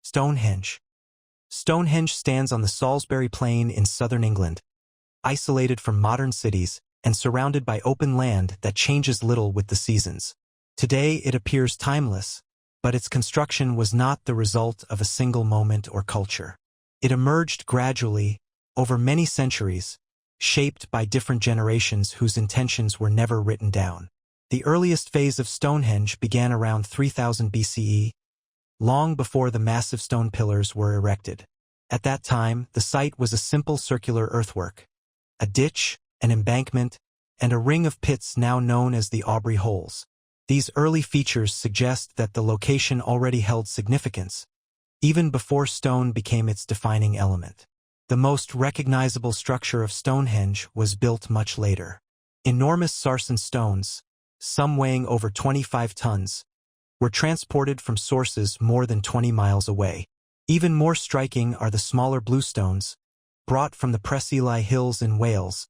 Stonehenge. Stonehenge stands on the Salisbury Plain in southern England, isolated from modern cities and surrounded by open land that changes little with the seasons. Today it appears timeless, but its construction was not the result of a single moment or culture. It emerged gradually, over many centuries, shaped by different generations whose intentions were never written down. The earliest phase of Stonehenge began around 3000 BCE, long before the massive stone pillars were erected. At that time, the site was a simple circular earthwork, a ditch, an embankment, and a ring of pits now known as the Aubrey Holes. These early features suggest that the location already held significance, even before stone became its defining element. The most recognizable structure of Stonehenge was built much later. Enormous sarsen stones, some weighing over 25 tons, were transported from sources more than 20 miles away. Even more striking are the smaller bluestones, brought from the Preseli Hills in Wales,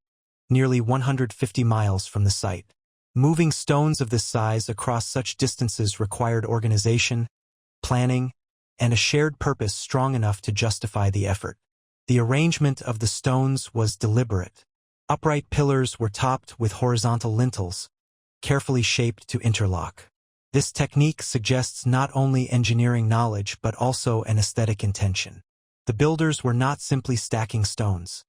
nearly 150 miles from the site. Moving stones of this size across such distances required organization, planning, and a shared purpose strong enough to justify the effort. The arrangement of the stones was deliberate. Upright pillars were topped with horizontal lintels, carefully shaped to interlock. This technique suggests not only engineering knowledge but also an aesthetic intention. The builders were not simply stacking stones.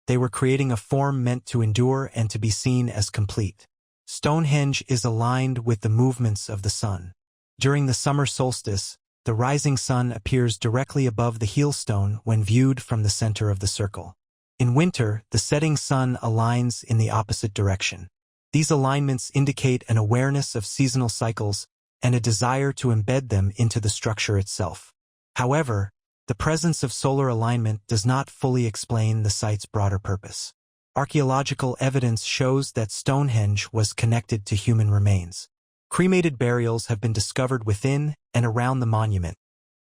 They were creating a form meant to endure and to be seen as complete. Stonehenge is aligned with the movements of the sun. During the summer solstice, the rising sun appears directly above the heelstone when viewed from the center of the circle. In winter, the setting sun aligns in the opposite direction. These alignments indicate an awareness of seasonal cycles and a desire to embed them into the structure itself. However, the presence of solar alignment does not fully explain the site's broader purpose. Archaeological evidence shows that Stonehenge was connected to human remains. Cremated burials have been discovered within and around the monument,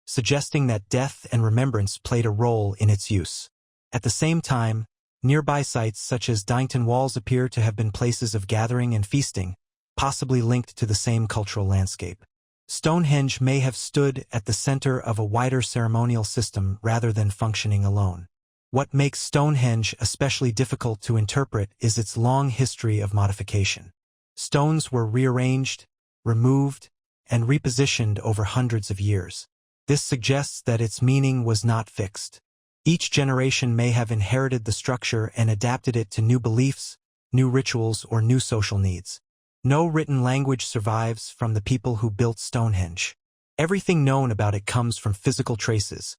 suggesting that death and remembrance played a role in its use. At the same time, nearby sites such as Dynton Walls appear to have been places of gathering and feasting, possibly linked to the same cultural landscape. Stonehenge may have stood at the center of a wider ceremonial system rather than functioning alone. What makes Stonehenge especially difficult to interpret is its long history of modification. Stones were rearranged, removed, and repositioned over hundreds of years. This suggests that its meaning was not fixed. Each generation may have inherited the structure and adapted it to new beliefs, new rituals, or new social needs. No written language survives from the people who built Stonehenge. Everything known about it comes from physical traces: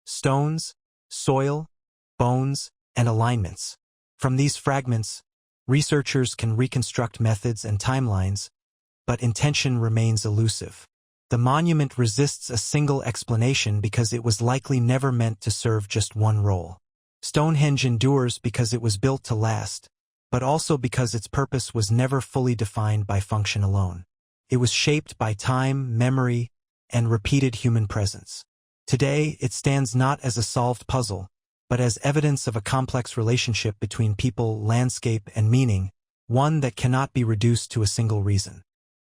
stones, soil, bones, and alignments. From these fragments, researchers can reconstruct methods and timelines, but intention remains elusive. The monument resists a single explanation because it was likely never meant to serve just one role. Stonehenge endures because it was built to last, but also because its purpose was never fully defined by function alone. It was shaped by time, memory, and repeated human presence. Today, it stands not as a solved puzzle, but as evidence of a complex relationship between people, landscape, and meaning, one that cannot be reduced to a single reason.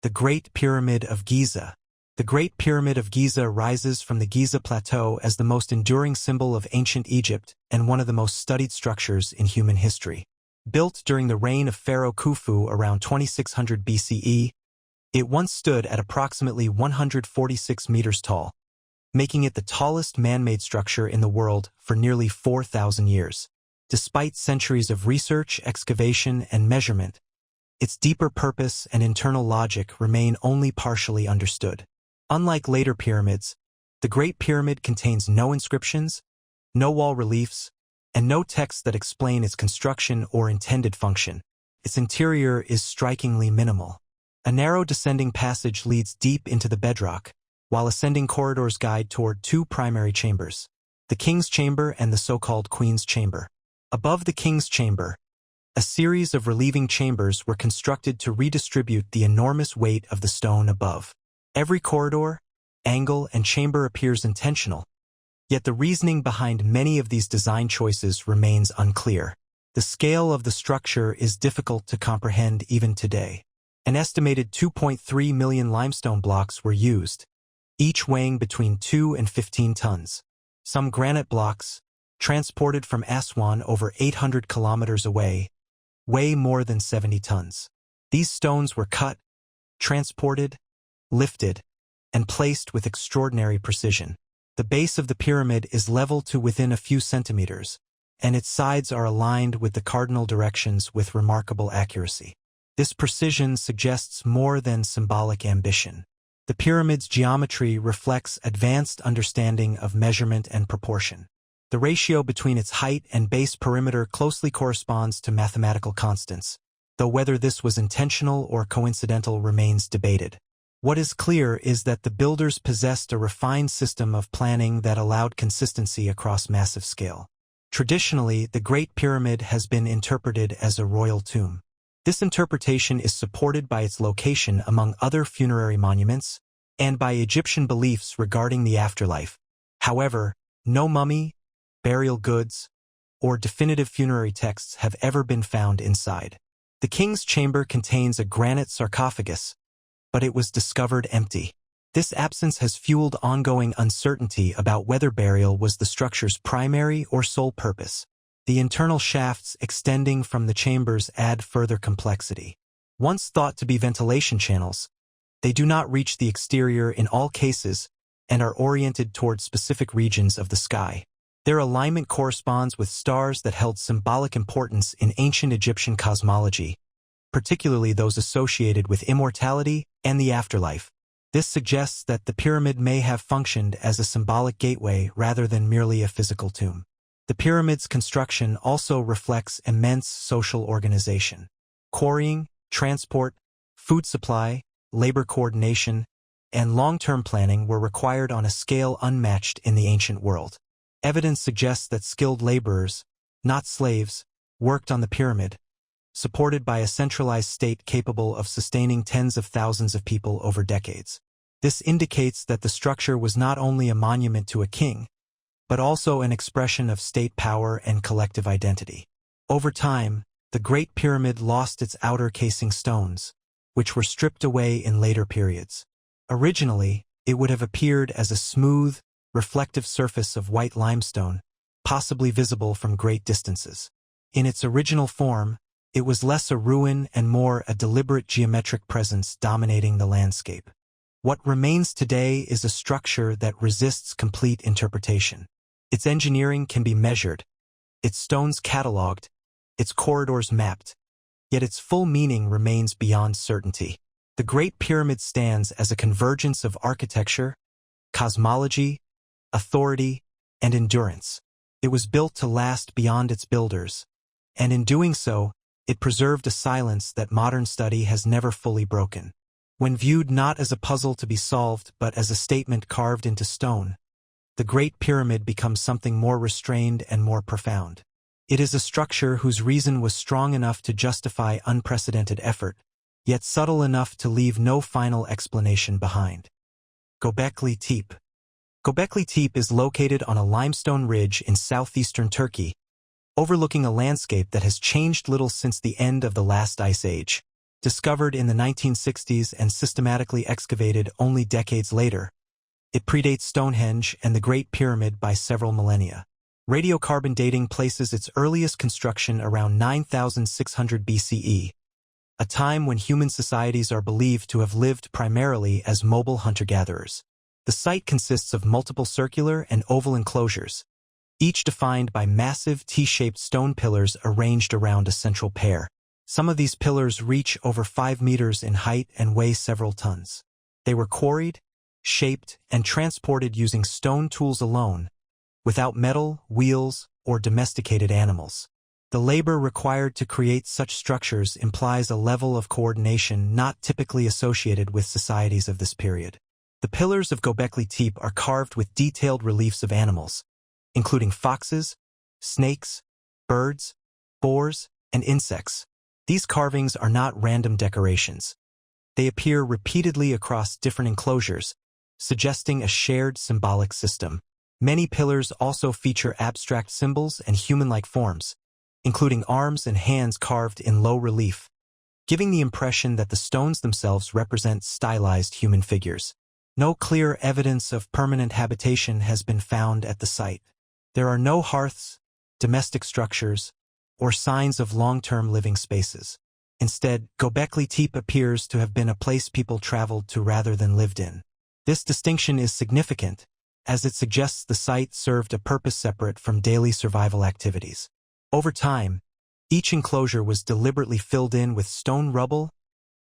The Great Pyramid of Giza. The Great Pyramid of Giza rises from the Giza Plateau as the most enduring symbol of ancient Egypt and one of the most studied structures in human history. Built during the reign of Pharaoh Khufu around 2600 BCE, it once stood at approximately 146 meters tall, making it the tallest man-made structure in the world for nearly 4,000 years. Despite centuries of research, excavation, and measurement, its deeper purpose and internal logic remain only partially understood. Unlike later pyramids, the Great Pyramid contains no inscriptions, no wall reliefs, and no texts that explain its construction or intended function. Its interior is strikingly minimal. A narrow descending passage leads deep into the bedrock, while ascending corridors guide toward two primary chambers: the King's Chamber and the so-called Queen's Chamber. Above the King's Chamber, a series of relieving chambers were constructed to redistribute the enormous weight of the stone above. Every corridor, angle, and chamber appears intentional, yet the reasoning behind many of these design choices remains unclear. The scale of the structure is difficult to comprehend even today. An estimated 2.3 million limestone blocks were used, each weighing between 2 and 15 tons. Some granite blocks, transported from Aswan over 800 kilometers away, weigh more than 70 tons. These stones were cut, transported, lifted, and placed with extraordinary precision. The base of the pyramid is level to within a few centimeters, and its sides are aligned with the cardinal directions with remarkable accuracy. This precision suggests more than symbolic ambition. The pyramid's geometry reflects advanced understanding of measurement and proportion. The ratio between its height and base perimeter closely corresponds to mathematical constants, though whether this was intentional or coincidental remains debated. What is clear is that the builders possessed a refined system of planning that allowed consistency across massive scale. Traditionally, the Great Pyramid has been interpreted as a royal tomb. This interpretation is supported by its location among other funerary monuments and by Egyptian beliefs regarding the afterlife. However, no mummy, burial goods, or definitive funerary texts have ever been found inside. The king's chamber contains a granite sarcophagus, but it was discovered empty. This absence has fueled ongoing uncertainty about whether burial was the structure's primary or sole purpose. The internal shafts extending from the chambers add further complexity. Once thought to be ventilation channels, they do not reach the exterior in all cases and are oriented toward specific regions of the sky. Their alignment corresponds with stars that held symbolic importance in ancient Egyptian cosmology, particularly those associated with immortality and the afterlife. This suggests that the pyramid may have functioned as a symbolic gateway rather than merely a physical tomb. The pyramid's construction also reflects immense social organization. Quarrying, transport, food supply, labor coordination, and long-term planning were required on a scale unmatched in the ancient world. Evidence suggests that skilled laborers, not slaves, worked on the pyramid, supported by a centralized state capable of sustaining tens of thousands of people over decades. This indicates that the structure was not only a monument to a king, but also an expression of state power and collective identity. Over time, the Great Pyramid lost its outer casing stones, which were stripped away in later periods. Originally, it would have appeared as a smooth, reflective surface of white limestone, possibly visible from great distances. In its original form, it was less a ruin and more a deliberate geometric presence dominating the landscape. What remains today is a structure that resists complete interpretation. Its engineering can be measured, its stones catalogued, its corridors mapped, yet its full meaning remains beyond certainty. The Great Pyramid stands as a convergence of architecture, cosmology, authority, and endurance. It was built to last beyond its builders, and in doing so, it preserved a silence that modern study has never fully broken. When viewed not as a puzzle to be solved but as a statement carved into stone, the Great Pyramid becomes something more restrained and more profound. It is a structure whose reason was strong enough to justify unprecedented effort, yet subtle enough to leave no final explanation behind. Göbekli Tepe. Göbekli Tepe is located on a limestone ridge in southeastern Turkey, overlooking a landscape that has changed little since the end of the last ice age. Discovered in the 1960s and systematically excavated only decades later, it predates Stonehenge and the Great Pyramid by several millennia. Radiocarbon dating places its earliest construction around 9,600 BCE, a time when human societies are believed to have lived primarily as mobile hunter-gatherers. The site consists of multiple circular and oval enclosures, each defined by massive T-shaped stone pillars arranged around a central pair. Some of these pillars reach over 5 meters in height and weigh several tons. They were quarried, shaped, and transported using stone tools alone, without metal, wheels, or domesticated animals. The labor required to create such structures implies a level of coordination not typically associated with societies of this period. The pillars of Göbekli Tepe are carved with detailed reliefs of animals, including foxes, snakes, birds, boars, and insects. These carvings are not random decorations. They appear repeatedly across different enclosures, suggesting a shared symbolic system. Many pillars also feature abstract symbols and human-like forms, including arms and hands carved in low relief, giving the impression that the stones themselves represent stylized human figures. No clear evidence of permanent habitation has been found at the site. There are no hearths, domestic structures, or signs of long-term living spaces. Instead, Göbekli Tepe appears to have been a place people traveled to rather than lived in. This distinction is significant, as it suggests the site served a purpose separate from daily survival activities. Over time, each enclosure was deliberately filled in with stone rubble,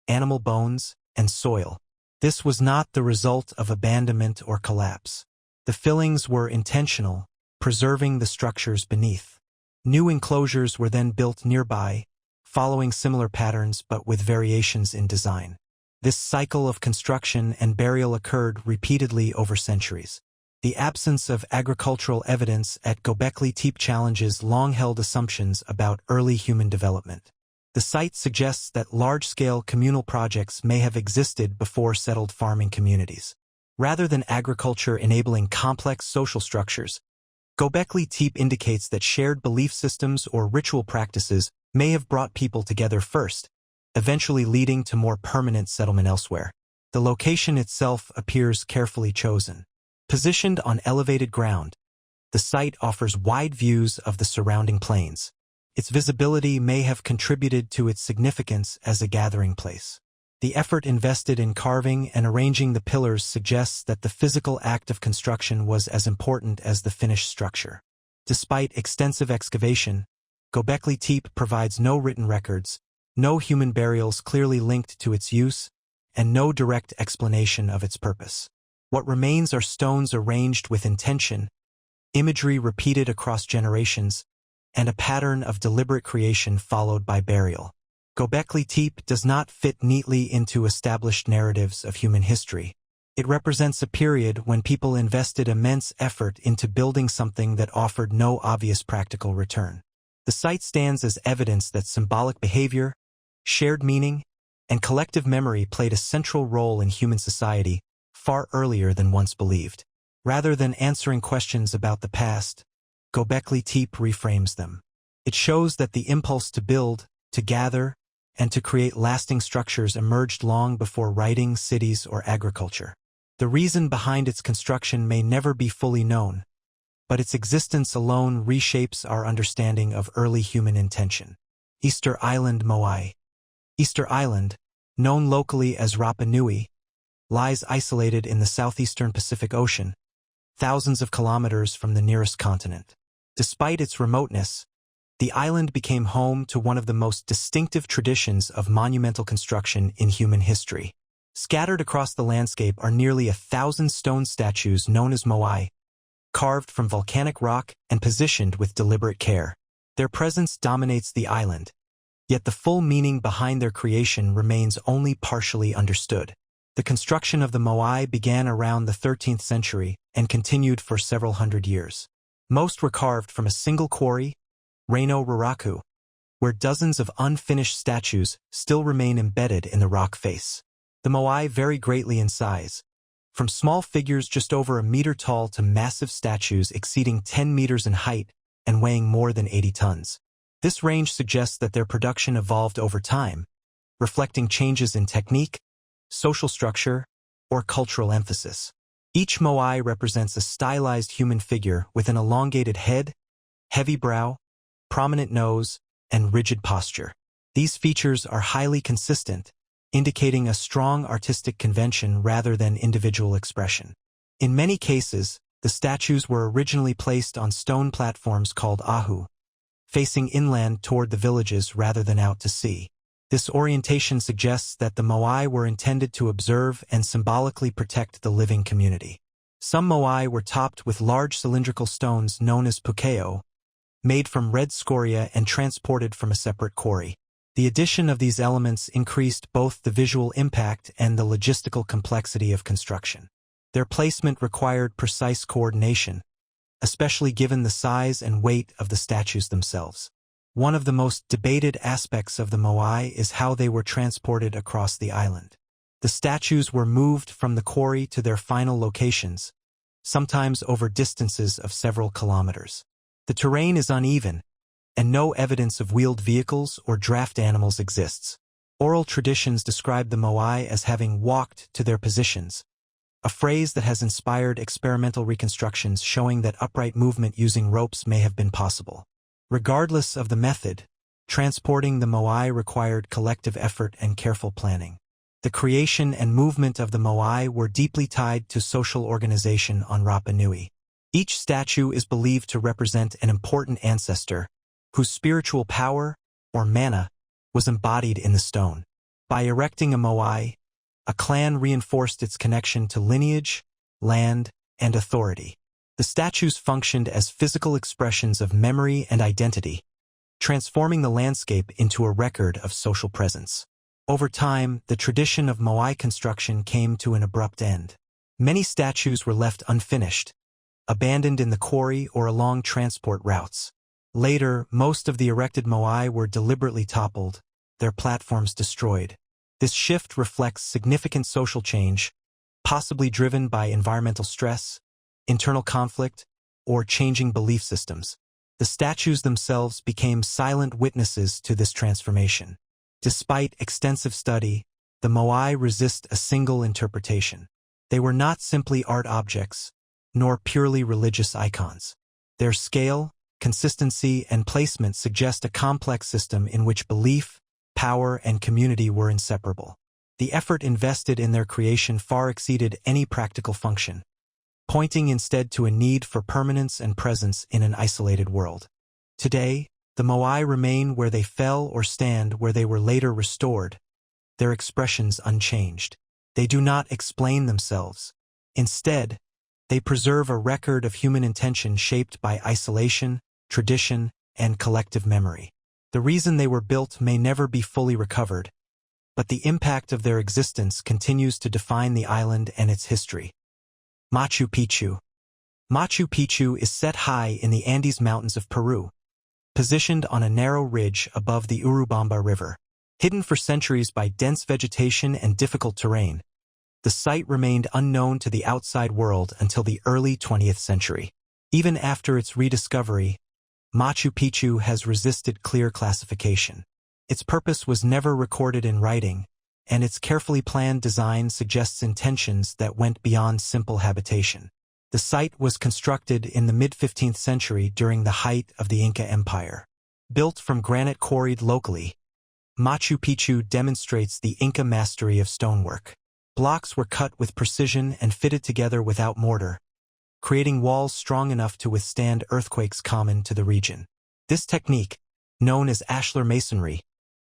animal bones, and soil. This was not the result of abandonment or collapse. The fillings were intentional, preserving the structures beneath. New enclosures were then built nearby, following similar patterns but with variations in design. This cycle of construction and burial occurred repeatedly over centuries. The absence of agricultural evidence at Göbekli Tepe challenges long-held assumptions about early human development. The site suggests that large-scale communal projects may have existed before settled farming communities. Rather than agriculture enabling complex social structures, Göbekli Tepe indicates that shared belief systems or ritual practices may have brought people together first, eventually leading to more permanent settlement elsewhere. The location itself appears carefully chosen. Positioned on elevated ground, the site offers wide views of the surrounding plains. Its visibility may have contributed to its significance as a gathering place. The effort invested in carving and arranging the pillars suggests that the physical act of construction was as important as the finished structure. Despite extensive excavation, Göbekli Tepe provides no written records, no human burials clearly linked to its use, and no direct explanation of its purpose. What remains are stones arranged with intention, imagery repeated across generations, and a pattern of deliberate creation followed by burial. Göbekli Tepe does not fit neatly into established narratives of human history. It represents a period when people invested immense effort into building something that offered no obvious practical return. The site stands as evidence that symbolic behavior, shared meaning, and collective memory played a central role in human society far earlier than once believed. Rather than answering questions about the past, Göbekli Tepe reframes them. It shows that the impulse to build, to gather, and to create lasting structures emerged long before writing, cities, or agriculture. The reason behind its construction may never be fully known, but its existence alone reshapes our understanding of early human intention. Easter Island, Moai. Easter Island, known locally as Rapa Nui, lies isolated in the southeastern Pacific Ocean, thousands of kilometers from the nearest continent. Despite its remoteness, the island became home to one of the most distinctive traditions of monumental construction in human history. Scattered across the landscape are nearly 1,000 stone statues known as Moai, carved from volcanic rock and positioned with deliberate care. Their presence dominates the island, yet the full meaning behind their creation remains only partially understood. The construction of the Moai began around the 13th century and continued for several hundred years. Most were carved from a single quarry, Reino Raraku, where dozens of unfinished statues still remain embedded in the rock face. The Moai vary greatly in size, from small figures just over a meter tall to massive statues exceeding 10 meters in height and weighing more than 80 tons. This range suggests that their production evolved over time, reflecting changes in technique, social structure, or cultural emphasis. Each Moai represents a stylized human figure with an elongated head, heavy brow, prominent nose, and rigid posture. These features are highly consistent, indicating a strong artistic convention rather than individual expression. In many cases, the statues were originally placed on stone platforms called ahu, facing inland toward the villages rather than out to sea. This orientation suggests that the Moai were intended to observe and symbolically protect the living community. Some Moai were topped with large cylindrical stones known as pukeo, made from red scoria and transported from a separate quarry. The addition of these elements increased both the visual impact and the logistical complexity of construction. Their placement required precise coordination, especially given the size and weight of the statues themselves. One of the most debated aspects of the Moai is how they were transported across the island. The statues were moved from the quarry to their final locations, sometimes over distances of several kilometers. The terrain is uneven, and no evidence of wheeled vehicles or draft animals exists. Oral traditions describe the Moai as having walked to their positions, a phrase that has inspired experimental reconstructions showing that upright movement using ropes may have been possible. Regardless of the method, transporting the Moai required collective effort and careful planning. The creation and movement of the Moai were deeply tied to social organization on Rapa Nui. Each statue is believed to represent an important ancestor, whose spiritual power, or mana, was embodied in the stone. By erecting a Moai, a clan reinforced its connection to lineage, land, and authority. The statues functioned as physical expressions of memory and identity, transforming the landscape into a record of social presence. Over time, the tradition of Moai construction came to an abrupt end. Many statues were left unfinished, abandoned in the quarry or along transport routes. Later, most of the erected Moai were deliberately toppled, their platforms destroyed. This shift reflects significant social change, possibly driven by environmental stress, internal conflict, or changing belief systems. The statues themselves became silent witnesses to this transformation. Despite extensive study, the Moai resist a single interpretation. They were not simply art objects, nor purely religious icons. Their scale, consistency, and placement suggest a complex system in which belief, power, and community were inseparable. The effort invested in their creation far exceeded any practical function, pointing instead to a need for permanence and presence in an isolated world. Today, the Moai remain where they fell or stand where they were later restored, their expressions unchanged. They do not explain themselves. Instead, they preserve a record of human intention shaped by isolation, tradition, and collective memory. The reason they were built may never be fully recovered, but the impact of their existence continues to define the island and its history. Machu Picchu. Machu Picchu is set high in the Andes Mountains of Peru, positioned on a narrow ridge above the Urubamba River. Hidden for centuries by dense vegetation and difficult terrain, the site remained unknown to the outside world until the early 20th century. Even after its rediscovery, Machu Picchu has resisted clear classification. Its purpose was never recorded in writing, and its carefully planned design suggests intentions that went beyond simple habitation. The site was constructed in the mid-15th century during the height of the Inca Empire. Built from granite quarried locally, Machu Picchu demonstrates the Inca mastery of stonework. Blocks were cut with precision and fitted together without mortar, creating walls strong enough to withstand earthquakes common to the region. This technique, known as ashlar masonry,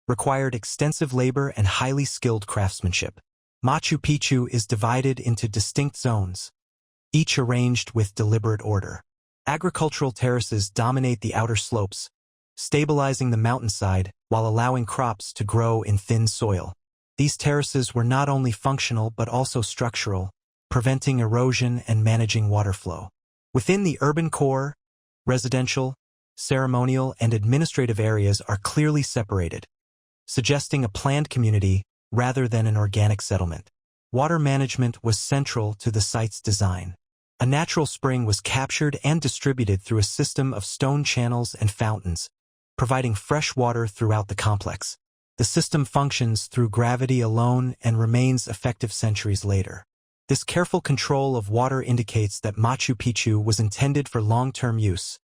required extensive labor and highly skilled craftsmanship. Machu Picchu is divided into distinct zones, each arranged with deliberate order. Agricultural terraces dominate the outer slopes, stabilizing the mountainside while allowing crops to grow in thin soil. These terraces were not only functional but also structural, preventing erosion and managing water flow. Within the urban core, residential, ceremonial, and administrative areas are clearly separated, suggesting a planned community rather than an organic settlement. Water management was central to the site's design. A natural spring was captured and distributed through a system of stone channels and fountains, providing fresh water throughout the complex. The system functions through gravity alone and remains effective centuries later. This careful control of water indicates that Machu Picchu was intended for long-term use,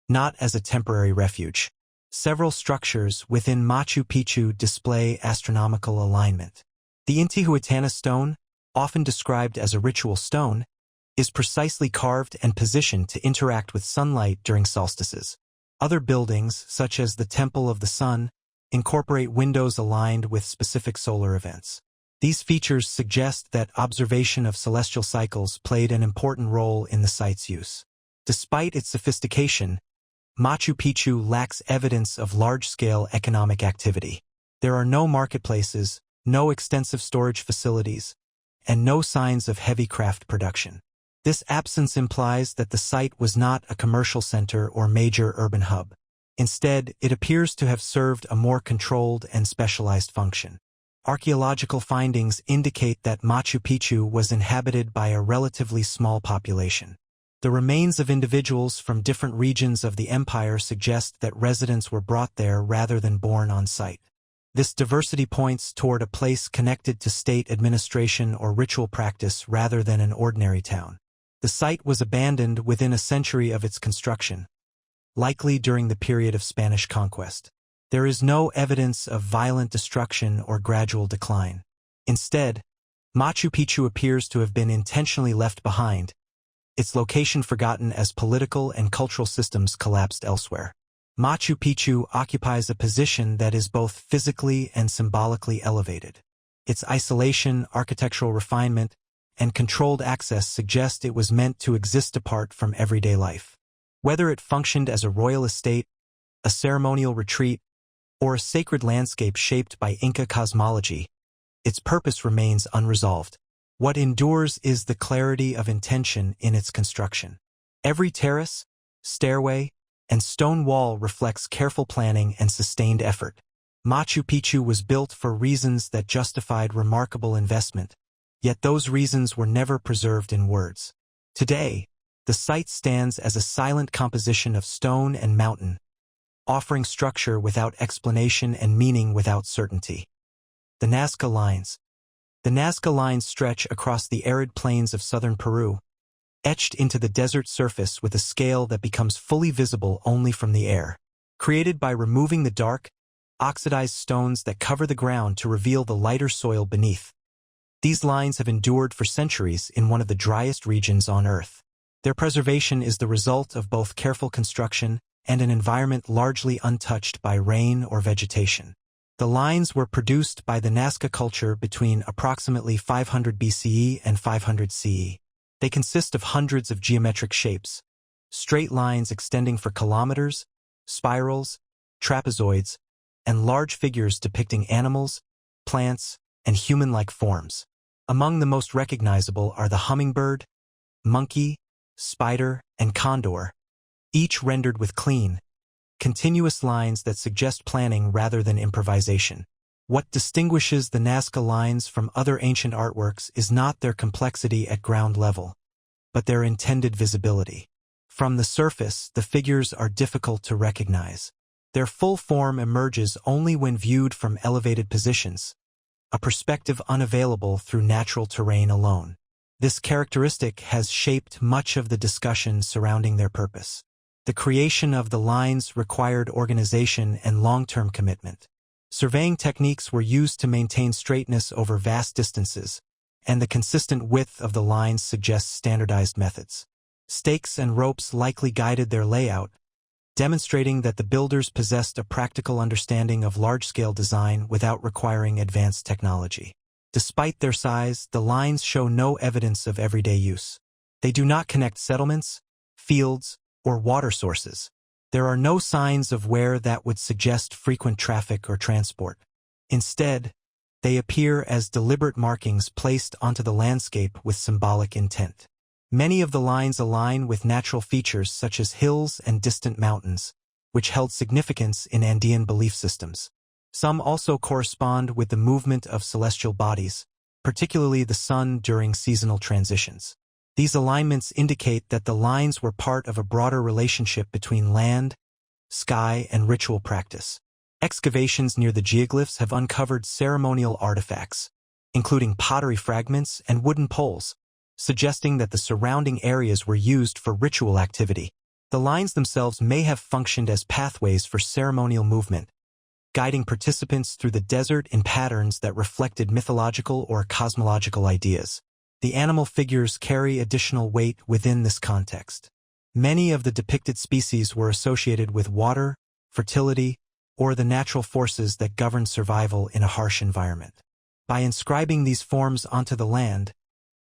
not as a temporary refuge. Several structures within Machu Picchu display astronomical alignment. The Intihuatana stone, often described as a ritual stone, is precisely carved and positioned to interact with sunlight during solstices. Other buildings, such as the Temple of the Sun, incorporate windows aligned with specific solar events. These features suggest that observation of celestial cycles played an important role in the site's use. Despite its sophistication, Machu Picchu lacks evidence of large-scale economic activity. There are no marketplaces, no extensive storage facilities, and no signs of heavy craft production. This absence implies that the site was not a commercial center or major urban hub. Instead, it appears to have served a more controlled and specialized function. Archaeological findings indicate that Machu Picchu was inhabited by a relatively small population. The remains of individuals from different regions of the empire suggest that residents were brought there rather than born on site. This diversity points toward a place connected to state administration or ritual practice rather than an ordinary town. The site was abandoned within a century of its construction, likely during the period of Spanish conquest. There is no evidence of violent destruction or gradual decline. Instead, Machu Picchu appears to have been intentionally left behind, its location forgotten as political and cultural systems collapsed elsewhere. Machu Picchu occupies a position that is both physically and symbolically elevated. Its isolation, architectural refinement, and controlled access suggest it was meant to exist apart from everyday life. Whether it functioned as a royal estate, a ceremonial retreat, or a sacred landscape shaped by Inca cosmology, its purpose remains unresolved. What endures is the clarity of intention in its construction. Every terrace, stairway, and stone wall reflects careful planning and sustained effort. Machu Picchu was built for reasons that justified remarkable investment, yet those reasons were never preserved in words. Today, the site stands as a silent composition of stone and mountain, offering structure without explanation and meaning without certainty. The Nazca Lines. The Nazca Lines stretch across the arid plains of southern Peru, etched into the desert surface with a scale that becomes fully visible only from the air. Created by removing the dark, oxidized stones that cover the ground to reveal the lighter soil beneath. These lines have endured for centuries in one of the driest regions on Earth. Their preservation is the result of both careful construction and an environment largely untouched by rain or vegetation. The lines were produced by the Nazca culture between approximately 500 BCE and 500 CE. They consist of hundreds of geometric shapes, straight lines extending for kilometers, spirals, trapezoids, and large figures depicting animals, plants, and human-like forms. Among the most recognizable are the hummingbird, monkey, spider, and condor, each rendered with clean, continuous lines that suggest planning rather than improvisation. What distinguishes the Nazca Lines from other ancient artworks is not their complexity at ground level, but their intended visibility. From the surface, the figures are difficult to recognize. Their full form emerges only when viewed from elevated positions, a perspective unavailable through natural terrain alone. This characteristic has shaped much of the discussion surrounding their purpose. The creation of the lines required organization and long-term commitment. Surveying techniques were used to maintain straightness over vast distances, and the consistent width of the lines suggests standardized methods. Stakes and ropes likely guided their layout, demonstrating that the builders possessed a practical understanding of large-scale design without requiring advanced technology. Despite their size, the lines show no evidence of everyday use. They do not connect settlements, fields, or water sources. There are no signs of wear that would suggest frequent traffic or transport. Instead, they appear as deliberate markings placed onto the landscape with symbolic intent. Many of the lines align with natural features such as hills and distant mountains, which held significance in Andean belief systems. Some also correspond with the movement of celestial bodies, particularly the sun during seasonal transitions. These alignments indicate that the lines were part of a broader relationship between land, sky, and ritual practice. Excavations near the geoglyphs have uncovered ceremonial artifacts, including pottery fragments and wooden poles, suggesting that the surrounding areas were used for ritual activity. The lines themselves may have functioned as pathways for ceremonial movement, guiding participants through the desert in patterns that reflected mythological or cosmological ideas. The animal figures carry additional weight within this context. Many of the depicted species were associated with water, fertility, or the natural forces that govern survival in a harsh environment. By inscribing these forms onto the land,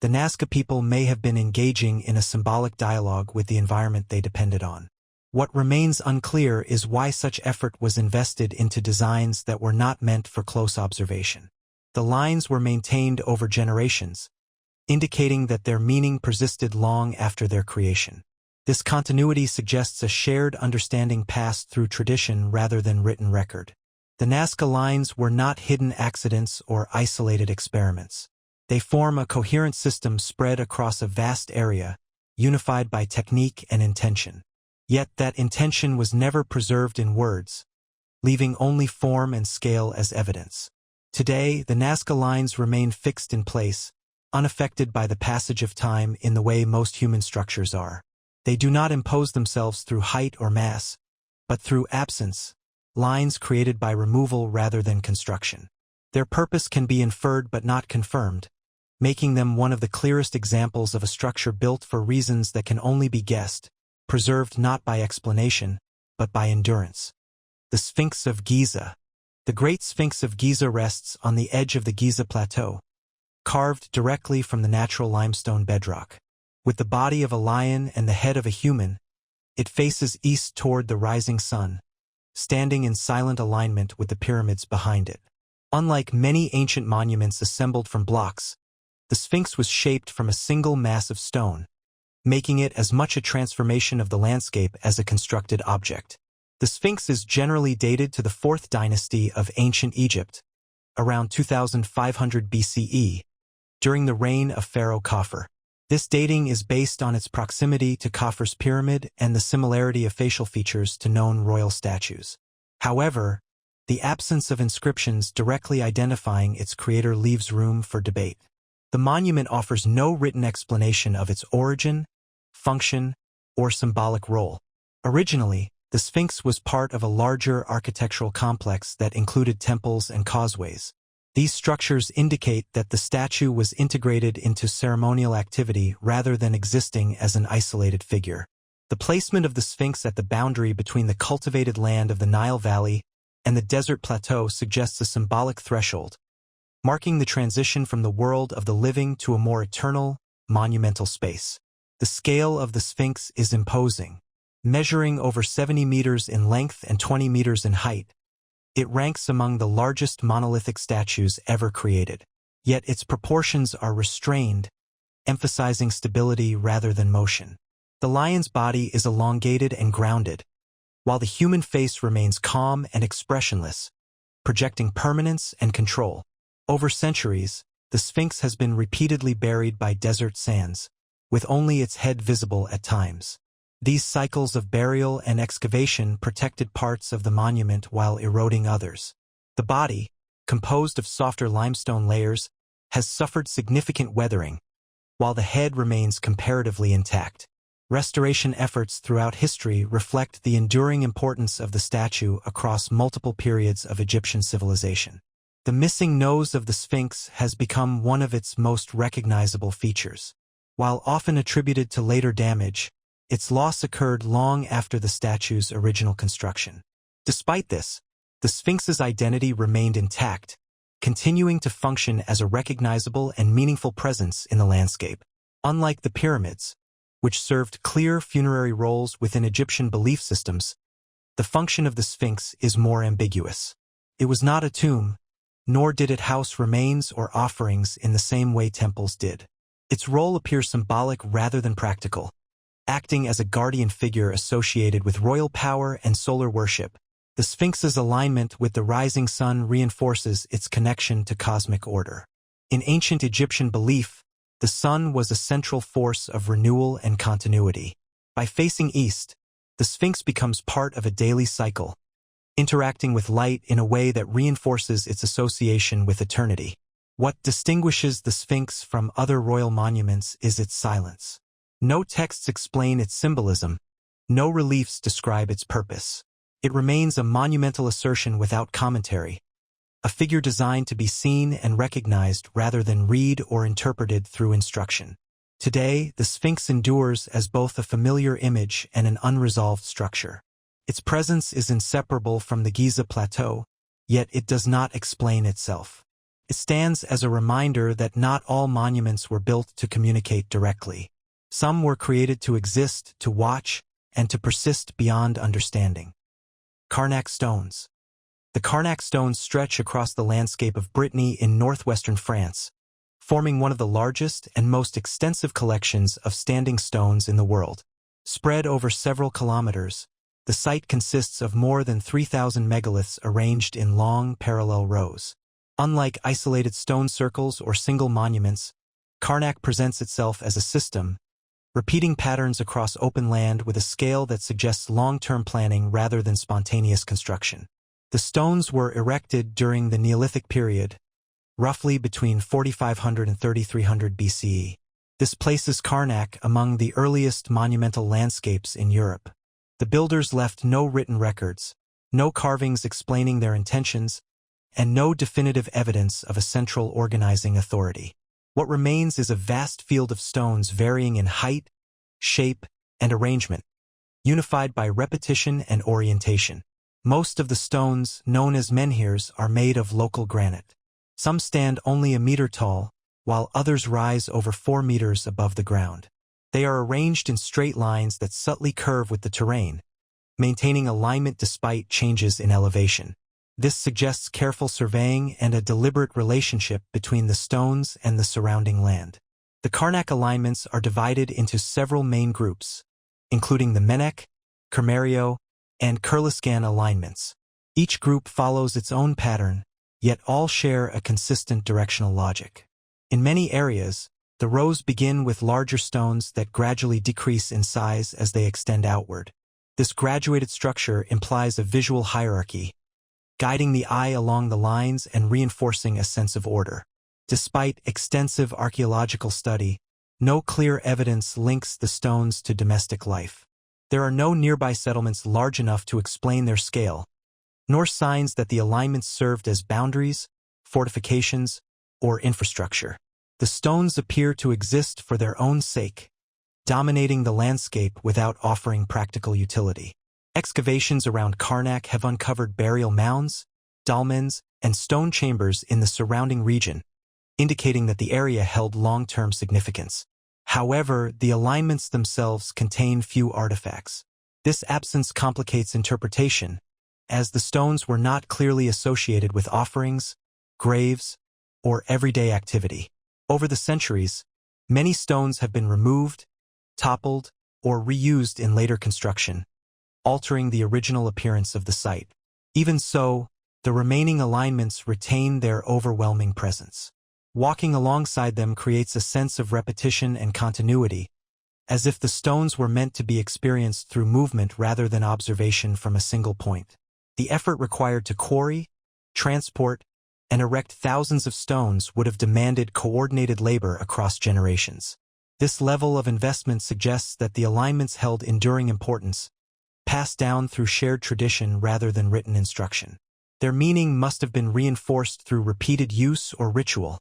the Nazca people may have been engaging in a symbolic dialogue with the environment they depended on. What remains unclear is why such effort was invested into designs that were not meant for close observation. The lines were maintained over generations, indicating that their meaning persisted long after their creation. This continuity suggests a shared understanding passed through tradition rather than written record. The Nazca Lines were not hidden accidents or isolated experiments. They form a coherent system spread across a vast area, unified by technique and intention. Yet that intention was never preserved in words, leaving only form and scale as evidence. Today, the Nazca Lines remain fixed in place, unaffected by the passage of time in the way most human structures are. They do not impose themselves through height or mass, but through absence, lines created by removal rather than construction. Their purpose can be inferred but not confirmed, making them one of the clearest examples of a structure built for reasons that can only be guessed, preserved not by explanation, but by endurance. The Sphinx of Giza. The Great Sphinx of Giza rests on the edge of the Giza Plateau, carved directly from the natural limestone bedrock. With the body of a lion and the head of a human, it faces east toward the rising sun, standing in silent alignment with the pyramids behind it. Unlike many ancient monuments assembled from blocks, the Sphinx was shaped from a single mass of stone, making it as much a transformation of the landscape as a constructed object. The Sphinx is generally dated to the 4th dynasty of ancient Egypt, around 2500 BCE, during the reign of Pharaoh Khafre. This dating is based on its proximity to Khafre's pyramid and the similarity of facial features to known royal statues. However, the absence of inscriptions directly identifying its creator leaves room for debate. The monument offers no written explanation of its origin, function, or symbolic role. Originally, the Sphinx was part of a larger architectural complex that included temples and causeways. These structures indicate that the statue was integrated into ceremonial activity rather than existing as an isolated figure. The placement of the Sphinx at the boundary between the cultivated land of the Nile Valley and the desert plateau suggests a symbolic threshold, marking the transition from the world of the living to a more eternal, monumental space. The scale of the Sphinx is imposing. Measuring over 70 meters in length and 20 meters in height, it ranks among the largest monolithic statues ever created. Yet its proportions are restrained, emphasizing stability rather than motion. The lion's body is elongated and grounded, while the human face remains calm and expressionless, projecting permanence and control. Over centuries, the Sphinx has been repeatedly buried by desert sands, with only its head visible at times. These cycles of burial and excavation protected parts of the monument while eroding others. The body, composed of softer limestone layers, has suffered significant weathering, while the head remains comparatively intact. Restoration efforts throughout history reflect the enduring importance of the statue across multiple periods of Egyptian civilization. The missing nose of the Sphinx has become one of its most recognizable features. While often attributed to later damage, its loss occurred long after the statue's original construction. Despite this, the Sphinx's identity remained intact, continuing to function as a recognizable and meaningful presence in the landscape. Unlike the pyramids, which served clear funerary roles within Egyptian belief systems, the function of the Sphinx is more ambiguous. It was not a tomb, nor did it house remains or offerings in the same way temples did. Its role appears symbolic rather than practical, acting as a guardian figure associated with royal power and solar worship. The Sphinx's alignment with the rising sun reinforces its connection to cosmic order. In ancient Egyptian belief, the sun was a central force of renewal and continuity. By facing east, the Sphinx becomes part of a daily cycle, interacting with light in a way that reinforces its association with eternity. What distinguishes the Sphinx from other royal monuments is its silence. No texts explain its symbolism, no reliefs describe its purpose. It remains a monumental assertion without commentary, a figure designed to be seen and recognized rather than read or interpreted through instruction. Today, the Sphinx endures as both a familiar image and an unresolved structure. Its presence is inseparable from the Giza Plateau, yet it does not explain itself. It stands as a reminder that not all monuments were built to communicate directly. Some were created to exist, to watch, and to persist beyond understanding. Carnac Stones. The Carnac Stones stretch across the landscape of Brittany in northwestern France, forming one of the largest and most extensive collections of standing stones in the world. Spread over several kilometers, the site consists of more than 3,000 megaliths arranged in long, parallel rows. Unlike isolated stone circles or single monuments, Carnac presents itself as a system, repeating patterns across open land with a scale that suggests long-term planning rather than spontaneous construction. The stones were erected during the Neolithic period, roughly between 4500 and 3300 BCE. This places Carnac among the earliest monumental landscapes in Europe. The builders left no written records, no carvings explaining their intentions, and no definitive evidence of a central organizing authority. What remains is a vast field of stones varying in height, shape, and arrangement, unified by repetition and orientation. Most of the stones, known as menhirs, are made of local granite. Some stand only a meter tall, while others rise over 4 meters above the ground. They are arranged in straight lines that subtly curve with the terrain, maintaining alignment despite changes in elevation. This suggests careful surveying and a deliberate relationship between the stones and the surrounding land. The Carnac alignments are divided into several main groups, including the Menek, Kermerio, and Kurliskan alignments. Each group follows its own pattern, yet all share a consistent directional logic. In many areas, the rows begin with larger stones that gradually decrease in size as they extend outward. This graduated structure implies a visual hierarchy, guiding the eye along the lines and reinforcing a sense of order. Despite extensive archaeological study, no clear evidence links the stones to domestic life. There are no nearby settlements large enough to explain their scale, nor signs that the alignments served as boundaries, fortifications, or infrastructure. The stones appear to exist for their own sake, dominating the landscape without offering practical utility. Excavations around Carnac have uncovered burial mounds, dolmens, and stone chambers in the surrounding region, indicating that the area held long-term significance. However, the alignments themselves contain few artifacts. This absence complicates interpretation, as the stones were not clearly associated with offerings, graves, or everyday activity. Over the centuries, many stones have been removed, toppled, or reused in later construction, altering the original appearance of the site. Even so, the remaining alignments retain their overwhelming presence. Walking alongside them creates a sense of repetition and continuity, as if the stones were meant to be experienced through movement rather than observation from a single point. The effort required to quarry, transport, and erect thousands of stones would have demanded coordinated labor across generations. This level of investment suggests that the alignments held enduring importance, passed down through shared tradition rather than written instruction. Their meaning must have been reinforced through repeated use or ritual,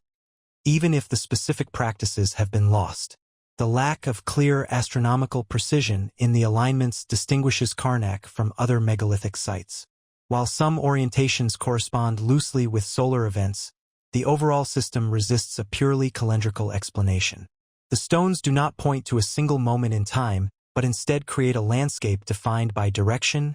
even if the specific practices have been lost. The lack of clear astronomical precision in the alignments distinguishes Carnac from other megalithic sites. While some orientations correspond loosely with solar events, the overall system resists a purely calendrical explanation. The stones do not point to a single moment in time, but instead create a landscape defined by direction,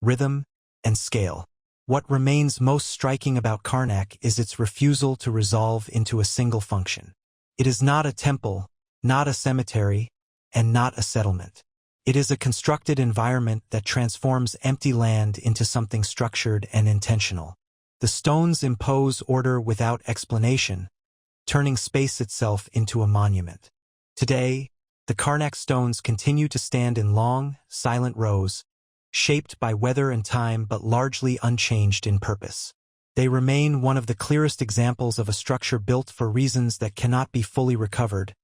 rhythm, and scale. What remains most striking about Carnac is its refusal to resolve into a single function. It is not a temple, not a cemetery, and not a settlement. It is a constructed environment that transforms empty land into something structured and intentional. The stones impose order without explanation, turning space itself into a monument. Today, the Carnac stones continue to stand in long, silent rows, shaped by weather and time but largely unchanged in purpose. They remain one of the clearest examples of a structure built for reasons that cannot be fully recovered,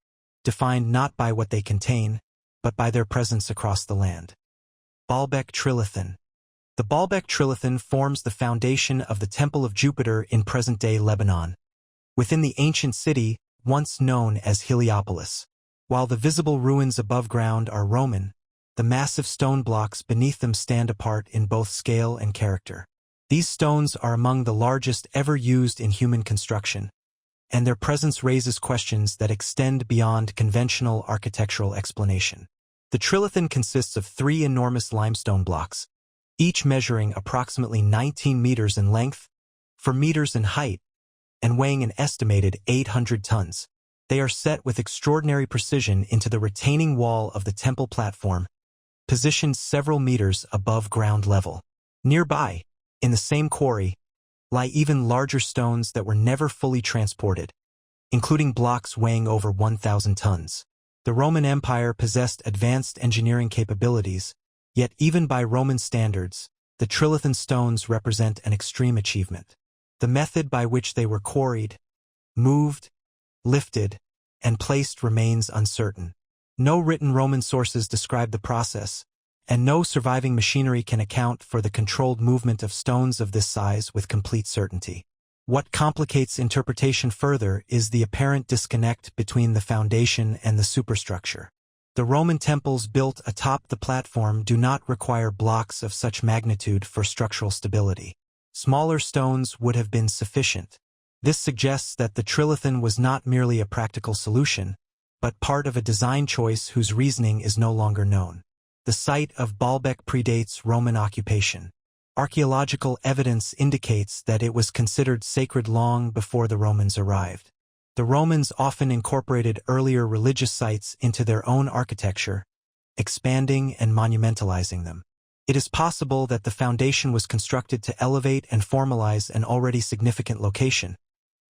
defined not by what they contain, but by their presence across the land. Baalbek Trilithon. The Baalbek Trilithon forms the foundation of the Temple of Jupiter in present-day Lebanon, within the ancient city once known as Heliopolis. While the visible ruins above ground are Roman, the massive stone blocks beneath them stand apart in both scale and character. These stones are among the largest ever used in human construction, and their presence raises questions that extend beyond conventional architectural explanation. The Trilithon consists of 3 enormous limestone blocks, each measuring approximately 19 meters in length, 4 meters in height, and weighing an estimated 800 tons. They are set with extraordinary precision into the retaining wall of the temple platform, positioned several meters above ground level. Nearby, in the same quarry, lie even larger stones that were never fully transported, including blocks weighing over 1,000 tons. The Roman Empire possessed advanced engineering capabilities, yet even by Roman standards, the Trilithon stones represent an extreme achievement. The method by which they were quarried, moved, lifted, and placed remains uncertain. No written Roman sources describe the process, and no surviving machinery can account for the controlled movement of stones of this size with complete certainty. What complicates interpretation further is the apparent disconnect between the foundation and the superstructure. The Roman temples built atop the platform do not require blocks of such magnitude for structural stability. Smaller stones would have been sufficient. This suggests that the Trilithon was not merely a practical solution, but part of a design choice whose reasoning is no longer known. The site of Baalbek predates Roman occupation. Archaeological evidence indicates that it was considered sacred long before the Romans arrived. The Romans often incorporated earlier religious sites into their own architecture, expanding and monumentalizing them. It is possible that the foundation was constructed to elevate and formalize an already significant location,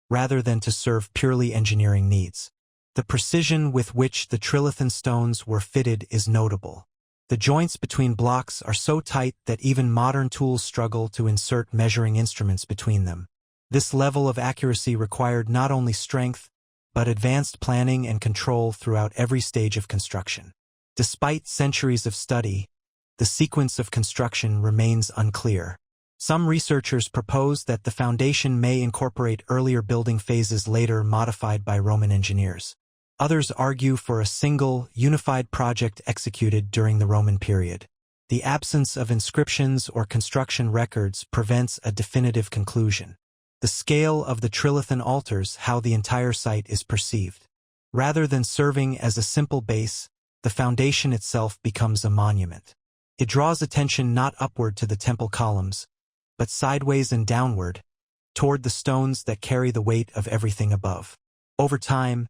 rather than to serve purely engineering needs. The precision with which the Trilithon stones were fitted is notable. The joints between blocks are so tight that even modern tools struggle to insert measuring instruments between them. This level of accuracy required not only strength, but advanced planning and control throughout every stage of construction. Despite centuries of study, the sequence of construction remains unclear. Some researchers propose that the foundation may incorporate earlier building phases later modified by Roman engineers. Others argue for a single, unified project executed during the Roman period. The absence of inscriptions or construction records prevents a definitive conclusion. The scale of the Trilithon alters how the entire site is perceived. Rather than serving as a simple base, the foundation itself becomes a monument. It draws attention not upward to the temple columns, but sideways and downward, toward the stones that carry the weight of everything above. Over time,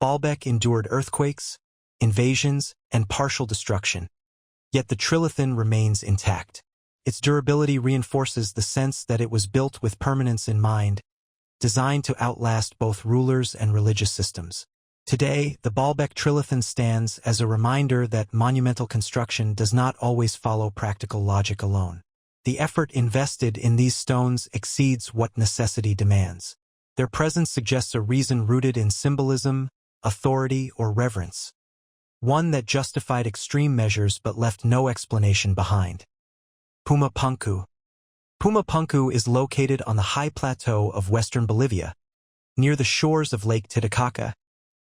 Baalbek endured earthquakes, invasions, and partial destruction, yet the Trilithon remains intact. Its durability reinforces the sense that it was built with permanence in mind, designed to outlast both rulers and religious systems. Today, the Baalbek Trilithon stands as a reminder that monumental construction does not always follow practical logic alone. The effort invested in these stones exceeds what necessity demands. Their presence suggests a reason rooted in symbolism, authority, or reverence. One that justified extreme measures but left no explanation behind. Puma Punku. Puma Punku is located on the high plateau of western Bolivia, near the shores of Lake Titicaca,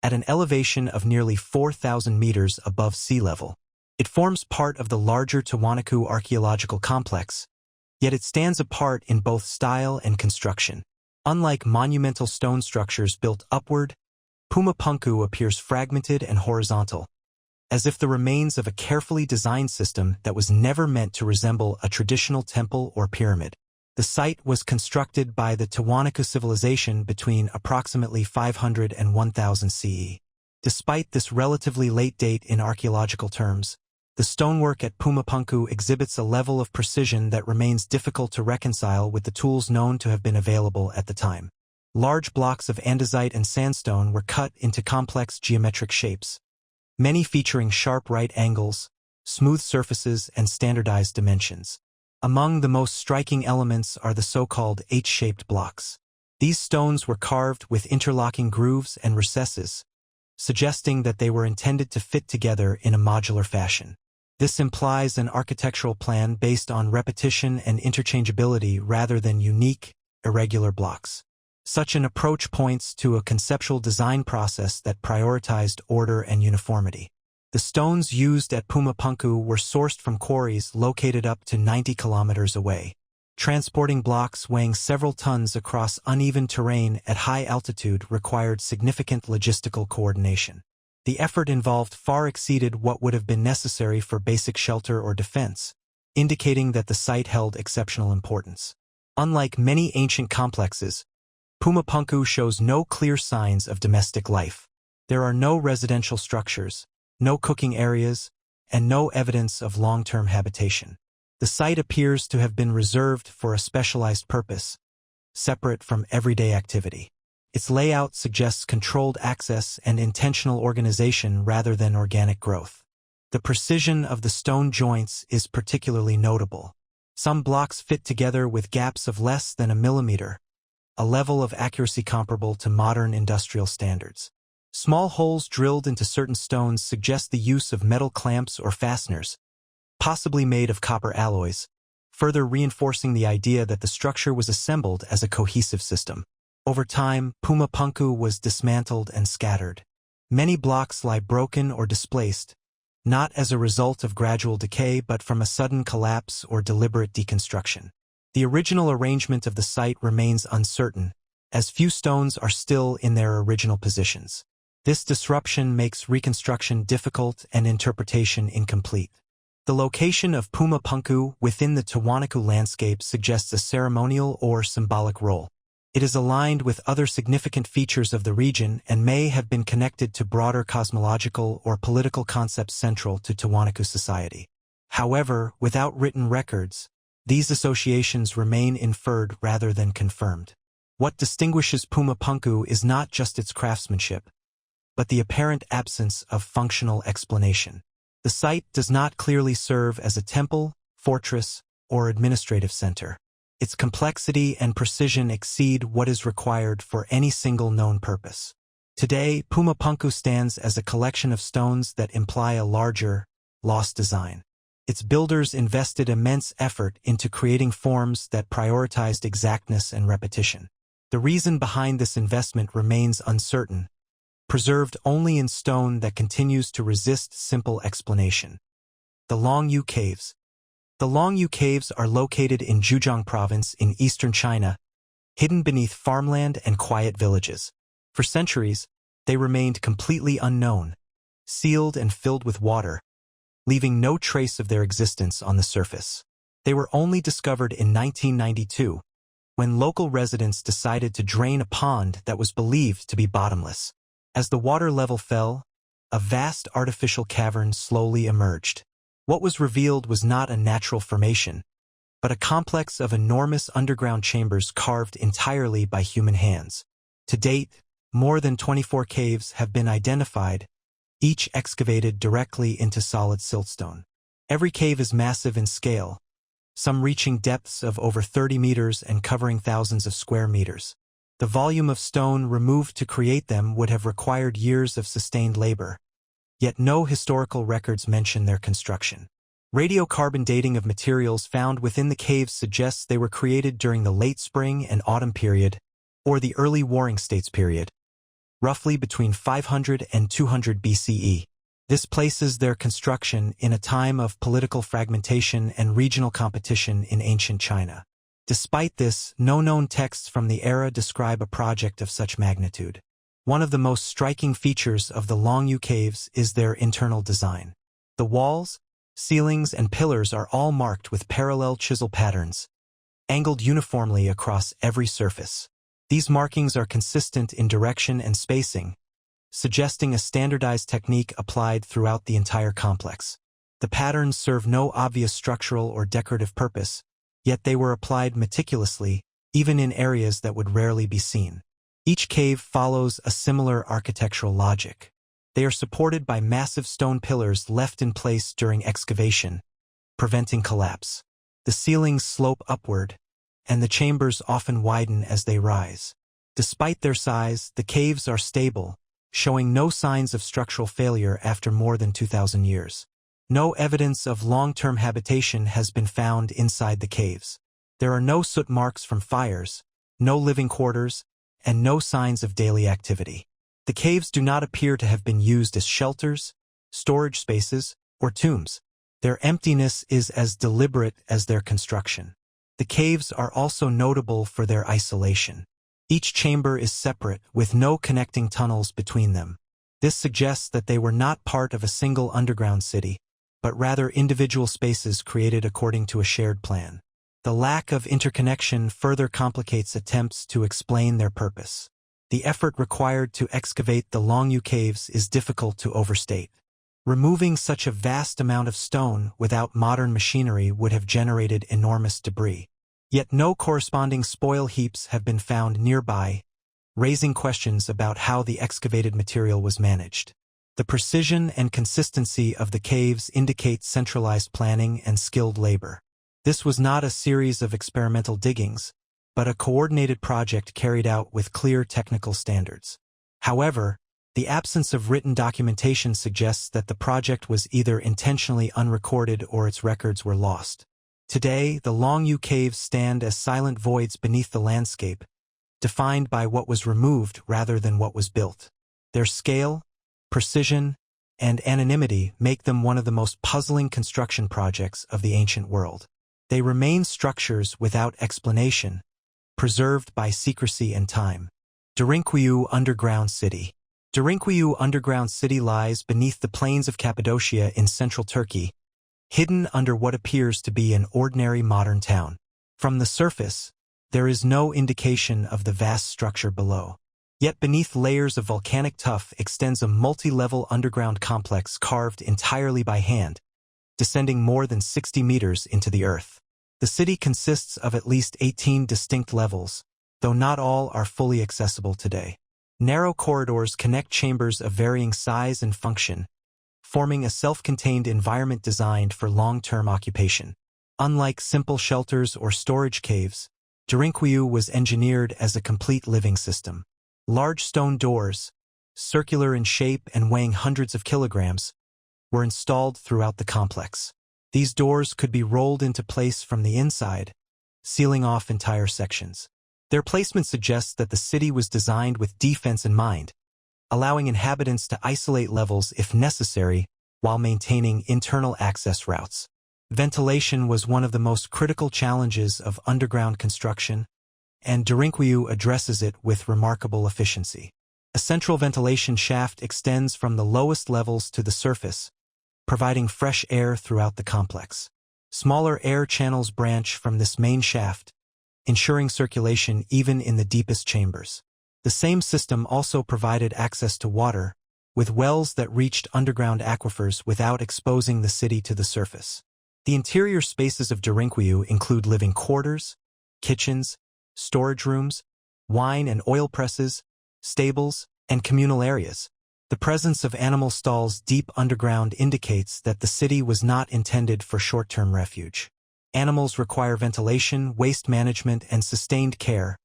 at an elevation of nearly 4,000 meters above sea level. It forms part of the larger Tiwanaku archaeological complex, yet it stands apart in both style and construction. Unlike monumental stone structures built upward, Puma Punku appears fragmented and horizontal, as if the remains of a carefully designed system that was never meant to resemble a traditional temple or pyramid. The site was constructed by the Tiwanaku civilization between approximately 500 and 1000 CE. Despite this relatively late date in archaeological terms, the stonework at Puma Punku exhibits a level of precision that remains difficult to reconcile with the tools known to have been available at the time. Large blocks of andesite and sandstone were cut into complex geometric shapes, many featuring sharp right angles, smooth surfaces, and standardized dimensions. Among the most striking elements are the so-called H-shaped blocks. These stones were carved with interlocking grooves and recesses, suggesting that they were intended to fit together in a modular fashion. This implies an architectural plan based on repetition and interchangeability rather than unique, irregular blocks. Such an approach points to a conceptual design process that prioritized order and uniformity. The stones used at Puma Punku were sourced from quarries located up to 90 kilometers away. Transporting blocks weighing several tons across uneven terrain at high altitude required significant logistical coordination. The effort involved far exceeded what would have been necessary for basic shelter or defense, indicating that the site held exceptional importance. Unlike many ancient complexes, Puma Punku shows no clear signs of domestic life. There are no residential structures, no cooking areas, and no evidence of long-term habitation. The site appears to have been reserved for a specialized purpose, separate from everyday activity. Its layout suggests controlled access and intentional organization rather than organic growth. The precision of the stone joints is particularly notable. Some blocks fit together with gaps of less than a millimeter, a level of accuracy comparable to modern industrial standards. Small holes drilled into certain stones suggest the use of metal clamps or fasteners, possibly made of copper alloys, further reinforcing the idea that the structure was assembled as a cohesive system. Over time, Puma Punku was dismantled and scattered. Many blocks lie broken or displaced, not as a result of gradual decay but from a sudden collapse or deliberate deconstruction. The original arrangement of the site remains uncertain, as few stones are still in their original positions. This disruption makes reconstruction difficult and interpretation incomplete. The location of Puma Punku within the Tiwanaku landscape suggests a ceremonial or symbolic role. It is aligned with other significant features of the region and may have been connected to broader cosmological or political concepts central to Tiwanaku society. However, without written records, these associations remain inferred rather than confirmed. What distinguishes Puma Punku is not just its craftsmanship, but the apparent absence of functional explanation. The site does not clearly serve as a temple, fortress, or administrative center. Its complexity and precision exceed what is required for any single known purpose. Today, Puma Punku stands as a collection of stones that imply a larger, lost design. Its builders invested immense effort into creating forms that prioritized exactness and repetition. The reason behind this investment remains uncertain, preserved only in stone that continues to resist simple explanation. The Longyou Caves. The Longyou Caves are located in Zhejiang province in eastern China, hidden beneath farmland and quiet villages. For centuries, they remained completely unknown, sealed and filled with water, leaving no trace of their existence on the surface. They were only discovered in 1992, when local residents decided to drain a pond that was believed to be bottomless. As the water level fell, a vast artificial cavern slowly emerged. What was revealed was not a natural formation, but a complex of enormous underground chambers carved entirely by human hands. To date, more than 24 caves have been identified, each excavated directly into solid siltstone. Every cave is massive in scale, some reaching depths of over 30 meters and covering thousands of square meters. The volume of stone removed to create them would have required years of sustained labor, yet no historical records mention their construction. Radiocarbon dating of materials found within the caves suggests they were created during the late spring and autumn period, or the early Warring States period, roughly between 500 and 200 BCE. This places their construction in a time of political fragmentation and regional competition in ancient China. Despite this, no known texts from the era describe a project of such magnitude. One of the most striking features of the Longyou Caves is their internal design. The walls, ceilings, and pillars are all marked with parallel chisel patterns, angled uniformly across every surface. These markings are consistent in direction and spacing, suggesting a standardized technique applied throughout the entire complex. The patterns serve no obvious structural or decorative purpose, yet they were applied meticulously, even in areas that would rarely be seen. Each cave follows a similar architectural logic. They are supported by massive stone pillars left in place during excavation, preventing collapse. The ceilings slope upward, and the chambers often widen as they rise. Despite their size, the caves are stable, showing no signs of structural failure after more than 2,000 years. No evidence of long-term habitation has been found inside the caves. There are no soot marks from fires, no living quarters, and no signs of daily activity. The caves do not appear to have been used as shelters, storage spaces, or tombs. Their emptiness is as deliberate as their construction. The caves are also notable for their isolation. Each chamber is separate, with no connecting tunnels between them. This suggests that they were not part of a single underground city, but rather individual spaces created according to a shared plan. The lack of interconnection further complicates attempts to explain their purpose. The effort required to excavate the Longyou Caves is difficult to overstate. Removing such a vast amount of stone without modern machinery would have generated enormous debris. Yet no corresponding spoil heaps have been found nearby, raising questions about how the excavated material was managed. The precision and consistency of the caves indicate centralized planning and skilled labor. This was not a series of experimental diggings, but a coordinated project carried out with clear technical standards. However, the absence of written documentation suggests that the project was either intentionally unrecorded or its records were lost. Today, the Longyou Caves stand as silent voids beneath the landscape, defined by what was removed rather than what was built. Their scale, precision, and anonymity make them one of the most puzzling construction projects of the ancient world. They remain structures without explanation, preserved by secrecy and time. Derinkuyu Underground City. Derinkuyu Underground City lies beneath the plains of Cappadocia in central Turkey, hidden under what appears to be an ordinary modern town. From the surface, there is no indication of the vast structure below. Yet beneath layers of volcanic tuff extends a multi-level underground complex carved entirely by hand, descending more than 60 meters into the earth. The city consists of at least 18 distinct levels, though not all are fully accessible today. Narrow corridors connect chambers of varying size and function, forming a self-contained environment designed for long-term occupation. Unlike simple shelters or storage caves, Derinkuyu was engineered as a complete living system. Large stone doors, circular in shape and weighing hundreds of kilograms, were installed throughout the complex. These doors could be rolled into place from the inside, sealing off entire sections. Their placement suggests that the city was designed with defense in mind, allowing inhabitants to isolate levels if necessary while maintaining internal access routes. Ventilation was one of the most critical challenges of underground construction, and Derinkuyu addresses it with remarkable efficiency. A central ventilation shaft extends from the lowest levels to the surface, providing fresh air throughout the complex. Smaller air channels branch from this main shaft, ensuring circulation even in the deepest chambers. The same system also provided access to water, with wells that reached underground aquifers without exposing the city to the surface. The interior spaces of Derinkuyu include living quarters, kitchens, storage rooms, wine and oil presses, stables, and communal areas. The presence of animal stalls deep underground indicates that the city was not intended for short-term refuge. Animals require ventilation, waste management, and sustained care,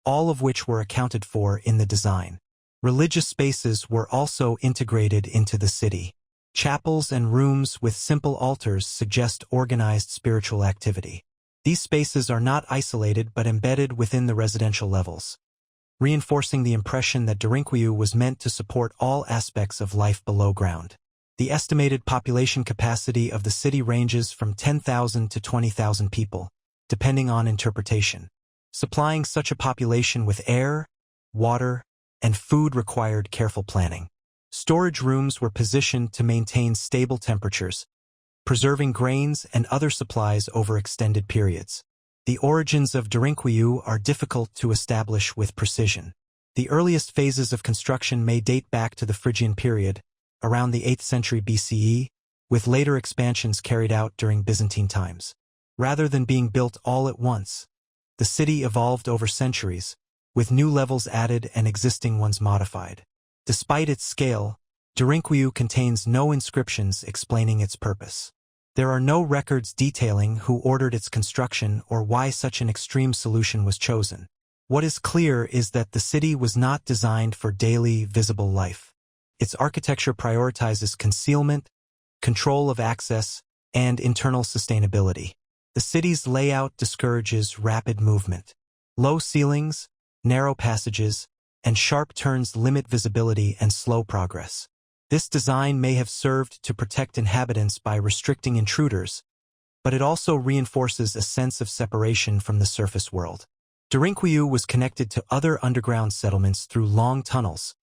all of which were accounted for in the design. Religious spaces were also integrated into the city. Chapels and rooms with simple altars suggest organized spiritual activity. These spaces are not isolated but embedded within the residential levels, reinforcing the impression that Derinkuyu was meant to support all aspects of life below ground. The estimated population capacity of the city ranges from 10,000 to 20,000 people, depending on interpretation. Supplying such a population with air, water, and food required careful planning. Storage rooms were positioned to maintain stable temperatures, preserving grains and other supplies over extended periods. The origins of Derinkuyu are difficult to establish with precision. The earliest phases of construction may date back to the Phrygian period, around the 8th century BCE, with later expansions carried out during Byzantine times. Rather than being built all at once, the city evolved over centuries, with new levels added and existing ones modified. Despite its scale, Derinkuyu contains no inscriptions explaining its purpose. There are no records detailing who ordered its construction or why such an extreme solution was chosen. What is clear is that the city was not designed for daily, visible life. Its architecture prioritizes concealment, control of access, and internal sustainability. The city's layout discourages rapid movement. Low ceilings, narrow passages, and sharp turns limit visibility and slow progress. This design may have served to protect inhabitants by restricting intruders, but it also reinforces a sense of separation from the surface world. Derinkuyu was connected to other underground settlements through long tunnels,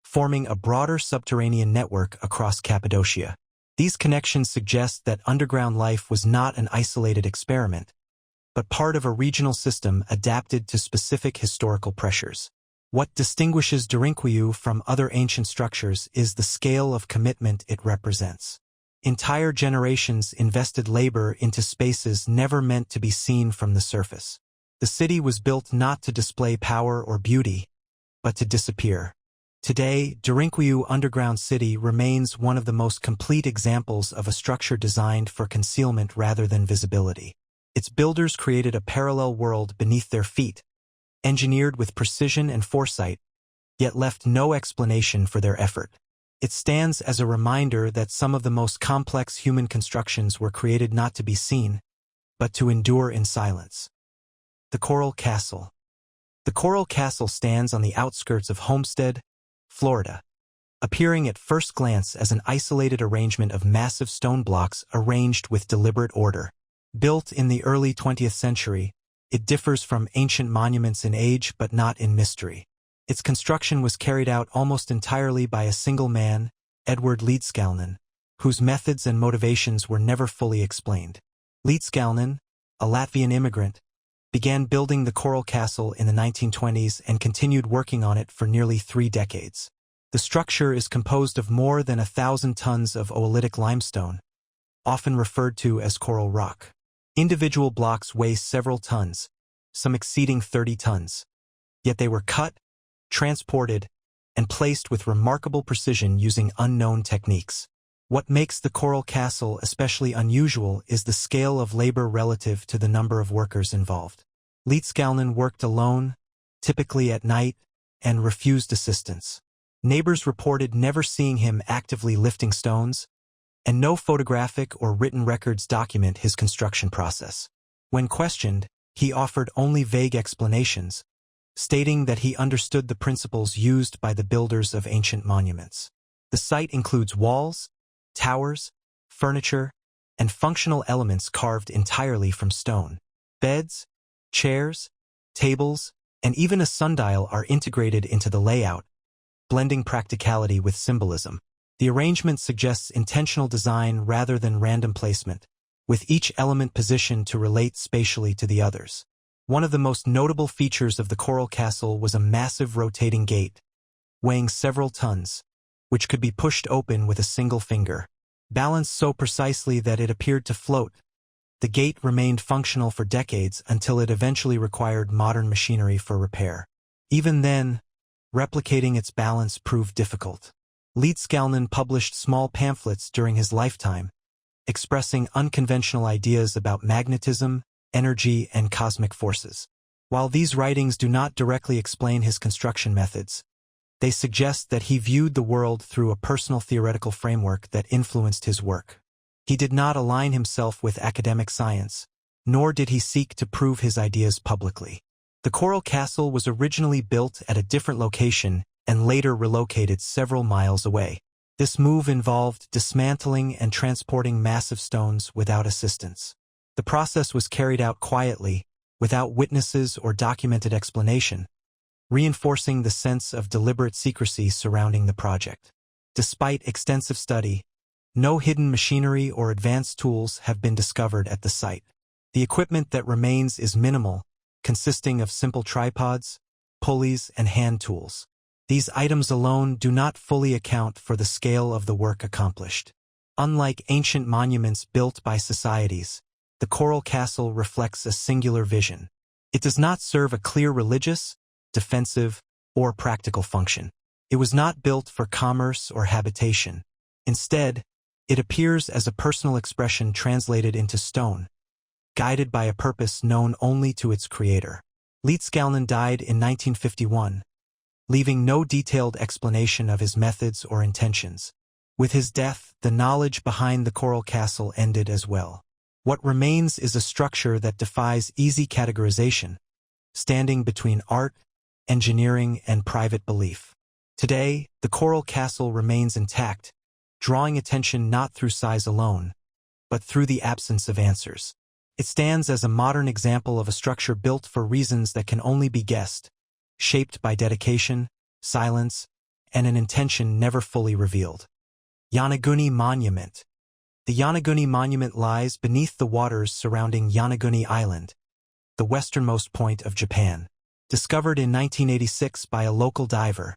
forming a broader subterranean network across Cappadocia. These connections suggest that underground life was not an isolated experiment, but part of a regional system adapted to specific historical pressures. What distinguishes Derinkuyu from other ancient structures is the scale of commitment it represents. Entire generations invested labor into spaces never meant to be seen from the surface. The city was built not to display power or beauty, but to disappear. Today, Derinkuyu Underground City remains one of the most complete examples of a structure designed for concealment rather than visibility. Its builders created a parallel world beneath their feet, engineered with precision and foresight, yet left no explanation for their effort. It stands as a reminder that some of the most complex human constructions were created not to be seen, but to endure in silence. The Coral Castle. The Coral Castle stands on the outskirts of Homestead, Florida, appearing at first glance as an isolated arrangement of massive stone blocks arranged with deliberate order. Built in the early 20th century, it differs from ancient monuments in age but not in mystery. Its construction was carried out almost entirely by a single man, Edward Leedskalnin, whose methods and motivations were never fully explained. Leedskalnin, a Latvian immigrant, began building the Coral Castle in the 1920s and continued working on it for nearly 3 decades. The structure is composed of more than 1,000 tons of oolitic limestone, often referred to as coral rock. Individual blocks weigh several tons, some exceeding 30 tons. Yet they were cut, transported, and placed with remarkable precision using unknown techniques. What makes the Coral Castle especially unusual is the scale of labor relative to the number of workers involved. Leedskalnin worked alone, typically at night, and refused assistance. Neighbors reported never seeing him actively lifting stones, and no photographic or written records document his construction process. When questioned, he offered only vague explanations, stating that he understood the principles used by the builders of ancient monuments. The site includes walls, towers, furniture, and functional elements carved entirely from stone. Beds, chairs, tables, and even a sundial are integrated into the layout, blending practicality with symbolism. The arrangement suggests intentional design rather than random placement, with each element positioned to relate spatially to the others. One of the most notable features of the Coral Castle was a massive rotating gate, weighing several tons, which could be pushed open with a single finger. Balanced so precisely that it appeared to float, the gate remained functional for decades until it eventually required modern machinery for repair. Even then, replicating its balance proved difficult. Leedskalnin published small pamphlets during his lifetime, expressing unconventional ideas about magnetism, energy, and cosmic forces. While these writings do not directly explain his construction methods, they suggest that he viewed the world through a personal theoretical framework that influenced his work. He did not align himself with academic science, nor did he seek to prove his ideas publicly. The Coral Castle was originally built at a different location and later relocated several miles away. This move involved dismantling and transporting massive stones without assistance. The process was carried out quietly, without witnesses or documented explanation, reinforcing the sense of deliberate secrecy surrounding the project. Despite extensive study, no hidden machinery or advanced tools have been discovered at the site. The equipment that remains is minimal, consisting of simple tripods, pulleys, and hand tools. These items alone do not fully account for the scale of the work accomplished. Unlike ancient monuments built by societies, the Coral Castle reflects a singular vision. It does not serve a clear religious, defensive, or practical function. It was not built for commerce or habitation. Instead, it appears as a personal expression translated into stone, guided by a purpose known only to its creator. Leedskalnin died in 1951, leaving no detailed explanation of his methods or intentions. With his death, the knowledge behind the Coral Castle ended as well. What remains is a structure that defies easy categorization, standing between art, engineering, and private belief. Today, the Coral Castle remains intact, drawing attention not through size alone, but through the absence of answers. It stands as a modern example of a structure built for reasons that can only be guessed, shaped by dedication, silence, and an intention never fully revealed. Yonaguni Monument. The Yonaguni Monument lies beneath the waters surrounding Yonaguni Island, the westernmost point of Japan. Discovered in 1986 by a local diver,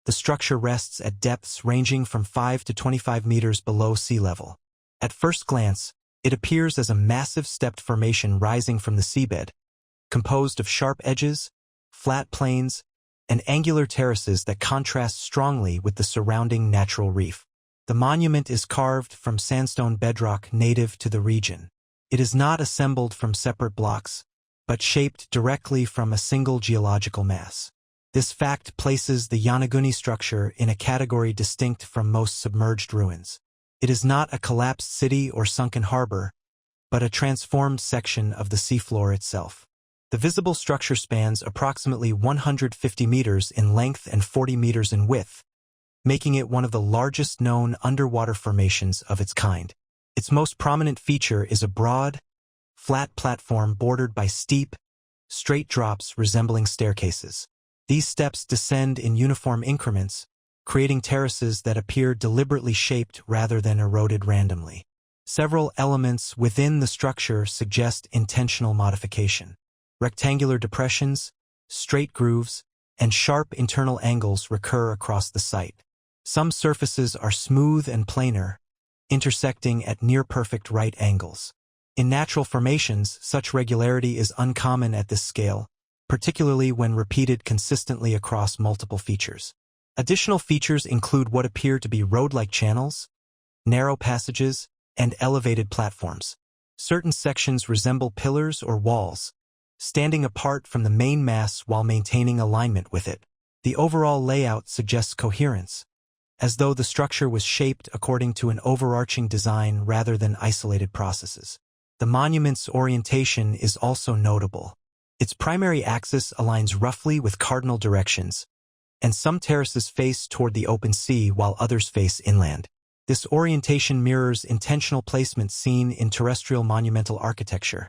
the structure rests at depths ranging from 5 to 25 meters below sea level. At first glance, it appears as a massive stepped formation rising from the seabed, composed of sharp edges, flat plains, and angular terraces that contrast strongly with the surrounding natural reef. The monument is carved from sandstone bedrock native to the region. It is not assembled from separate blocks, but shaped directly from a single geological mass. This fact places the Yonaguni structure in a category distinct from most submerged ruins. It is not a collapsed city or sunken harbor, but a transformed section of the seafloor itself. The visible structure spans approximately 150 meters in length and 40 meters in width, making it one of the largest known underwater formations of its kind. Its most prominent feature is a broad, flat platform bordered by steep, straight drops resembling staircases. These steps descend in uniform increments, creating terraces that appear deliberately shaped rather than eroded randomly. Several elements within the structure suggest intentional modification. Rectangular depressions, straight grooves, and sharp internal angles recur across the site. Some surfaces are smooth and planar, intersecting at near-perfect right angles. In natural formations, such regularity is uncommon at this scale, particularly when repeated consistently across multiple features. Additional features include what appear to be road-like channels, narrow passages, and elevated platforms. Certain sections resemble pillars or walls, standing apart from the main mass while maintaining alignment with it. The overall layout suggests coherence, as though the structure was shaped according to an overarching design rather than isolated processes. The monument's orientation is also notable. Its primary axis aligns roughly with cardinal directions, and some terraces face toward the open sea while others face inland. This orientation mirrors intentional placement seen in terrestrial monumental architecture,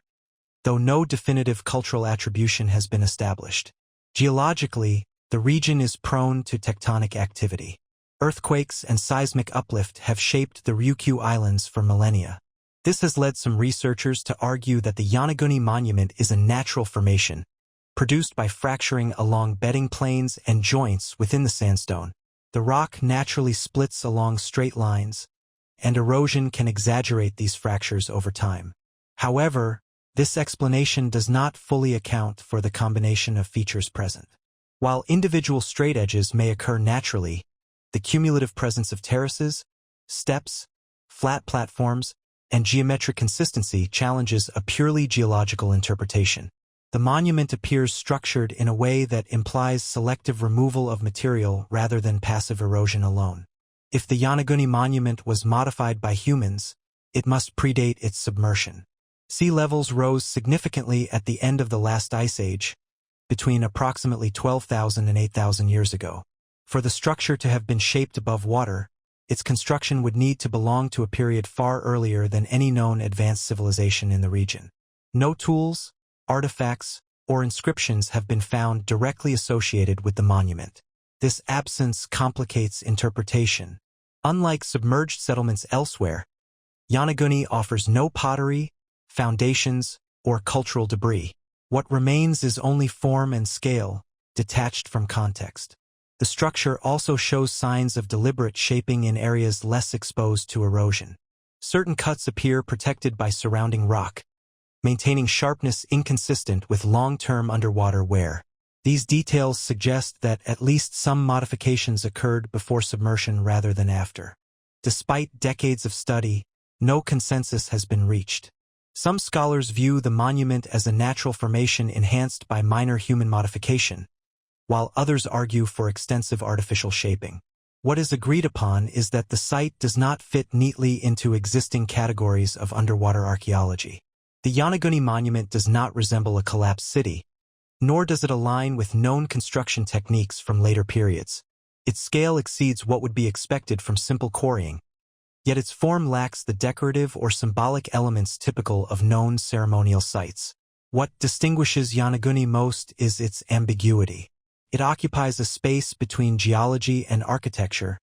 though no definitive cultural attribution has been established. Geologically, the region is prone to tectonic activity. Earthquakes and seismic uplift have shaped the Ryukyu Islands for millennia. This has led some researchers to argue that the Yonaguni Monument is a natural formation, produced by fracturing along bedding planes and joints within the sandstone. The rock naturally splits along straight lines, and erosion can exaggerate these fractures over time. However, this explanation does not fully account for the combination of features present. While individual straight edges may occur naturally, the cumulative presence of terraces, steps, flat platforms, and geometric consistency challenges a purely geological interpretation. The monument appears structured in a way that implies selective removal of material rather than passive erosion alone. If the Yonaguni Monument was modified by humans, it must predate its submersion. Sea levels rose significantly at the end of the last ice age, between approximately 12,000 and 8,000 years ago. For the structure to have been shaped above water, its construction would need to belong to a period far earlier than any known advanced civilization in the region. No tools, artifacts, or inscriptions have been found directly associated with the monument. This absence complicates interpretation. Unlike submerged settlements elsewhere, Yonaguni offers no pottery, foundations, or cultural debris. What remains is only form and scale, detached from context. The structure also shows signs of deliberate shaping in areas less exposed to erosion. Certain cuts appear protected by surrounding rock, maintaining sharpness inconsistent with long-term underwater wear. These details suggest that at least some modifications occurred before submersion rather than after. Despite decades of study, no consensus has been reached. Some scholars view the monument as a natural formation enhanced by minor human modification, while others argue for extensive artificial shaping. What is agreed upon is that the site does not fit neatly into existing categories of underwater archaeology. The Yonaguni Monument does not resemble a collapsed city, nor does it align with known construction techniques from later periods. Its scale exceeds what would be expected from simple quarrying, yet its form lacks the decorative or symbolic elements typical of known ceremonial sites. What distinguishes Yonaguni most is its ambiguity. It occupies a space between geology and architecture,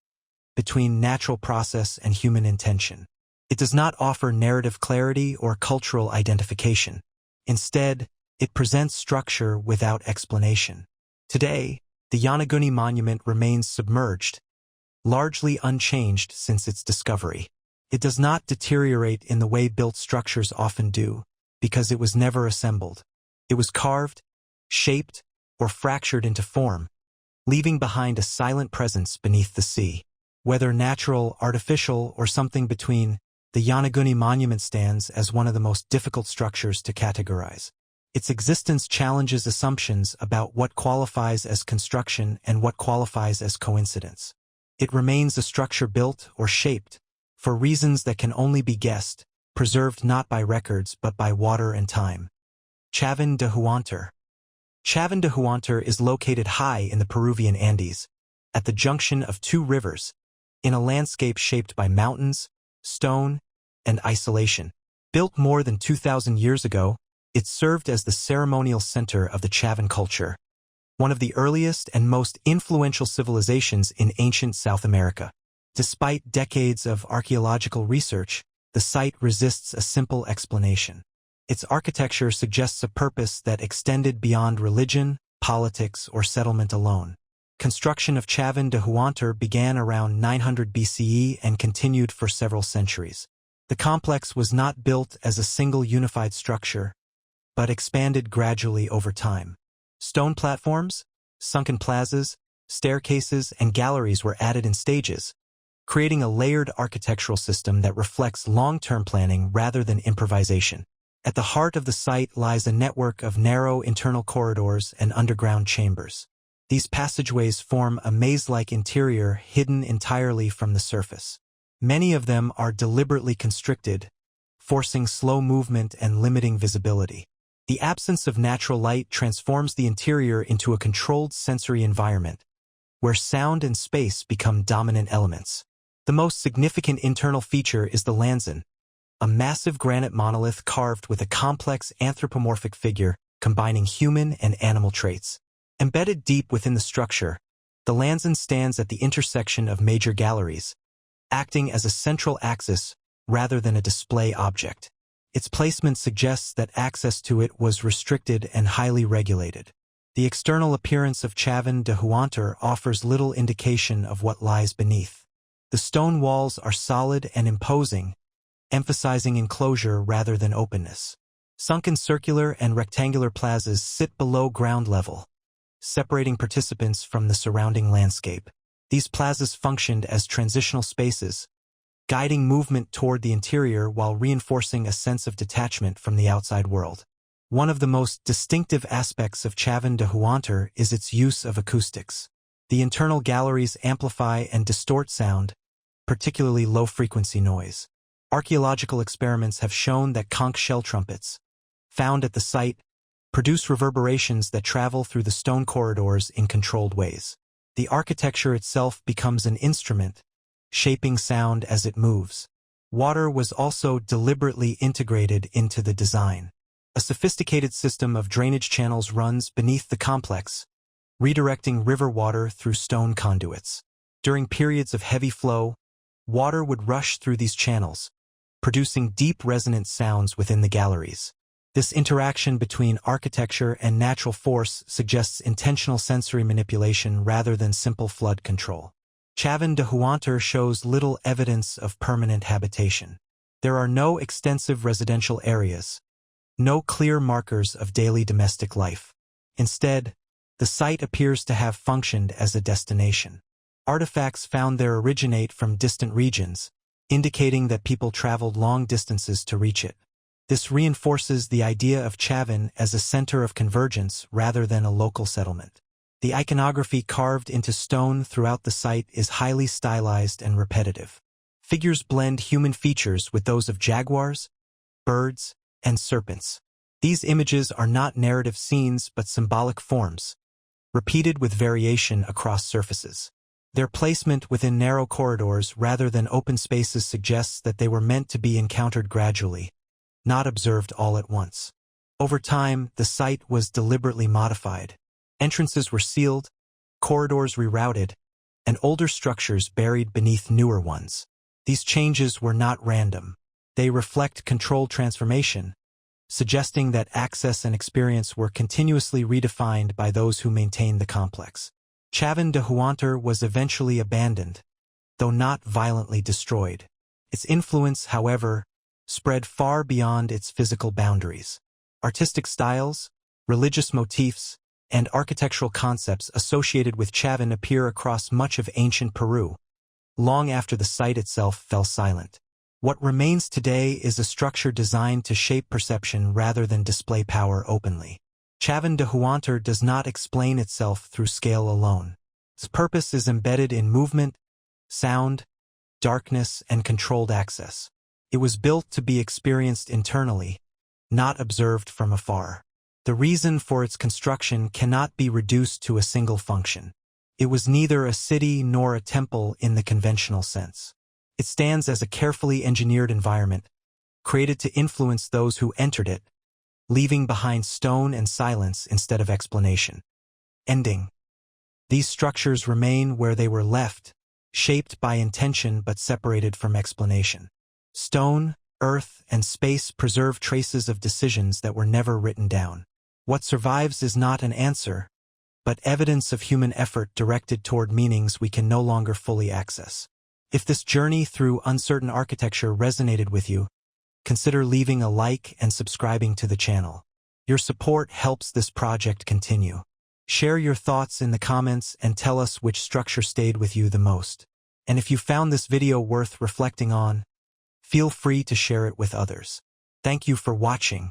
between natural process and human intention. It does not offer narrative clarity or cultural identification. Instead, it presents structure without explanation. Today, the Yonaguni Monument remains submerged, largely unchanged since its discovery. It does not deteriorate in the way built structures often do, because it was never assembled. It was carved, shaped, or fractured into form, leaving behind a silent presence beneath the sea. Whether natural, artificial, or something between, the Yonaguni Monument stands as one of the most difficult structures to categorize. Its existence challenges assumptions about what qualifies as construction and what qualifies as coincidence. It remains a structure built or shaped, for reasons that can only be guessed, preserved not by records but by water and time. Chavín de Huántar. Chavín de Huántar is located high in the Peruvian Andes, at the junction of two rivers, in a landscape shaped by mountains, stone, and isolation. Built more than 2,000 years ago, it served as the ceremonial center of the Chavín culture, one of the earliest and most influential civilizations in ancient South America. Despite decades of archaeological research, the site resists a simple explanation. Its architecture suggests a purpose that extended beyond religion, politics, or settlement alone. Construction of Chavín de Huántar began around 900 BCE and continued for several centuries. The complex was not built as a single unified structure, but expanded gradually over time. Stone platforms, sunken plazas, staircases, and galleries were added in stages, creating a layered architectural system that reflects long-term planning rather than improvisation. At the heart of the site lies a network of narrow internal corridors and underground chambers. These passageways form a maze-like interior hidden entirely from the surface. Many of them are deliberately constricted, forcing slow movement and limiting visibility. The absence of natural light transforms the interior into a controlled sensory environment, where sound and space become dominant elements. The most significant internal feature is the Lanzan, a massive granite monolith carved with a complex anthropomorphic figure combining human and animal traits. Embedded deep within the structure, the Lanzan stands at the intersection of major galleries, acting as a central axis rather than a display object. Its placement suggests that access to it was restricted and highly regulated. The external appearance of Chavín de Huántar offers little indication of what lies beneath. The stone walls are solid and imposing, emphasizing enclosure rather than openness. Sunken circular and rectangular plazas sit below ground level, separating participants from the surrounding landscape. These plazas functioned as transitional spaces, guiding movement toward the interior while reinforcing a sense of detachment from the outside world. One of the most distinctive aspects of Chavín de Huántar is its use of acoustics. The internal galleries amplify and distort sound, particularly low-frequency noise. Archaeological experiments have shown that conch shell trumpets, found at the site, produce reverberations that travel through the stone corridors in controlled ways. The architecture itself becomes an instrument, shaping sound as it moves. Water was also deliberately integrated into the design. A sophisticated system of drainage channels runs beneath the complex, redirecting river water through stone conduits. During periods of heavy flow, water would rush through these channels, producing deep resonant sounds within the galleries. This interaction between architecture and natural force suggests intentional sensory manipulation rather than simple flood control. Chavín de Huántar shows little evidence of permanent habitation. There are no extensive residential areas, no clear markers of daily domestic life. Instead, the site appears to have functioned as a destination. Artifacts found there originate from distant regions, indicating that people traveled long distances to reach it. This reinforces the idea of Chavín as a center of convergence rather than a local settlement. The iconography carved into stone throughout the site is highly stylized and repetitive. Figures blend human features with those of jaguars, birds, and serpents. These images are not narrative scenes but symbolic forms, repeated with variation across surfaces. Their placement within narrow corridors rather than open spaces suggests that they were meant to be encountered gradually, not observed all at once. Over time, the site was deliberately modified. Entrances were sealed, corridors rerouted, and older structures buried beneath newer ones. These changes were not random. They reflect controlled transformation, suggesting that access and experience were continuously redefined by those who maintained the complex. Chavín de Huántar was eventually abandoned, though not violently destroyed. Its influence, however, spread far beyond its physical boundaries. Artistic styles, religious motifs, and architectural concepts associated with Chavín appear across much of ancient Peru, long after the site itself fell silent. What remains today is a structure designed to shape perception rather than display power openly. Chavín de Huántar does not explain itself through scale alone. Its purpose is embedded in movement, sound, darkness, and controlled access. It was built to be experienced internally, not observed from afar. The reason for its construction cannot be reduced to a single function. It was neither a city nor a temple in the conventional sense. It stands as a carefully engineered environment, created to influence those who entered it, leaving behind stone and silence instead of explanation. Ending. These structures remain where they were left, shaped by intention but separated from explanation. Stone, earth, and space preserve traces of decisions that were never written down. What survives is not an answer, but evidence of human effort directed toward meanings we can no longer fully access. If this journey through uncertain architecture resonated with you, consider leaving a like and subscribing to the channel. Your support helps this project continue. Share your thoughts in the comments and tell us which structure stayed with you the most. And if you found this video worth reflecting on, feel free to share it with others. Thank you for watching.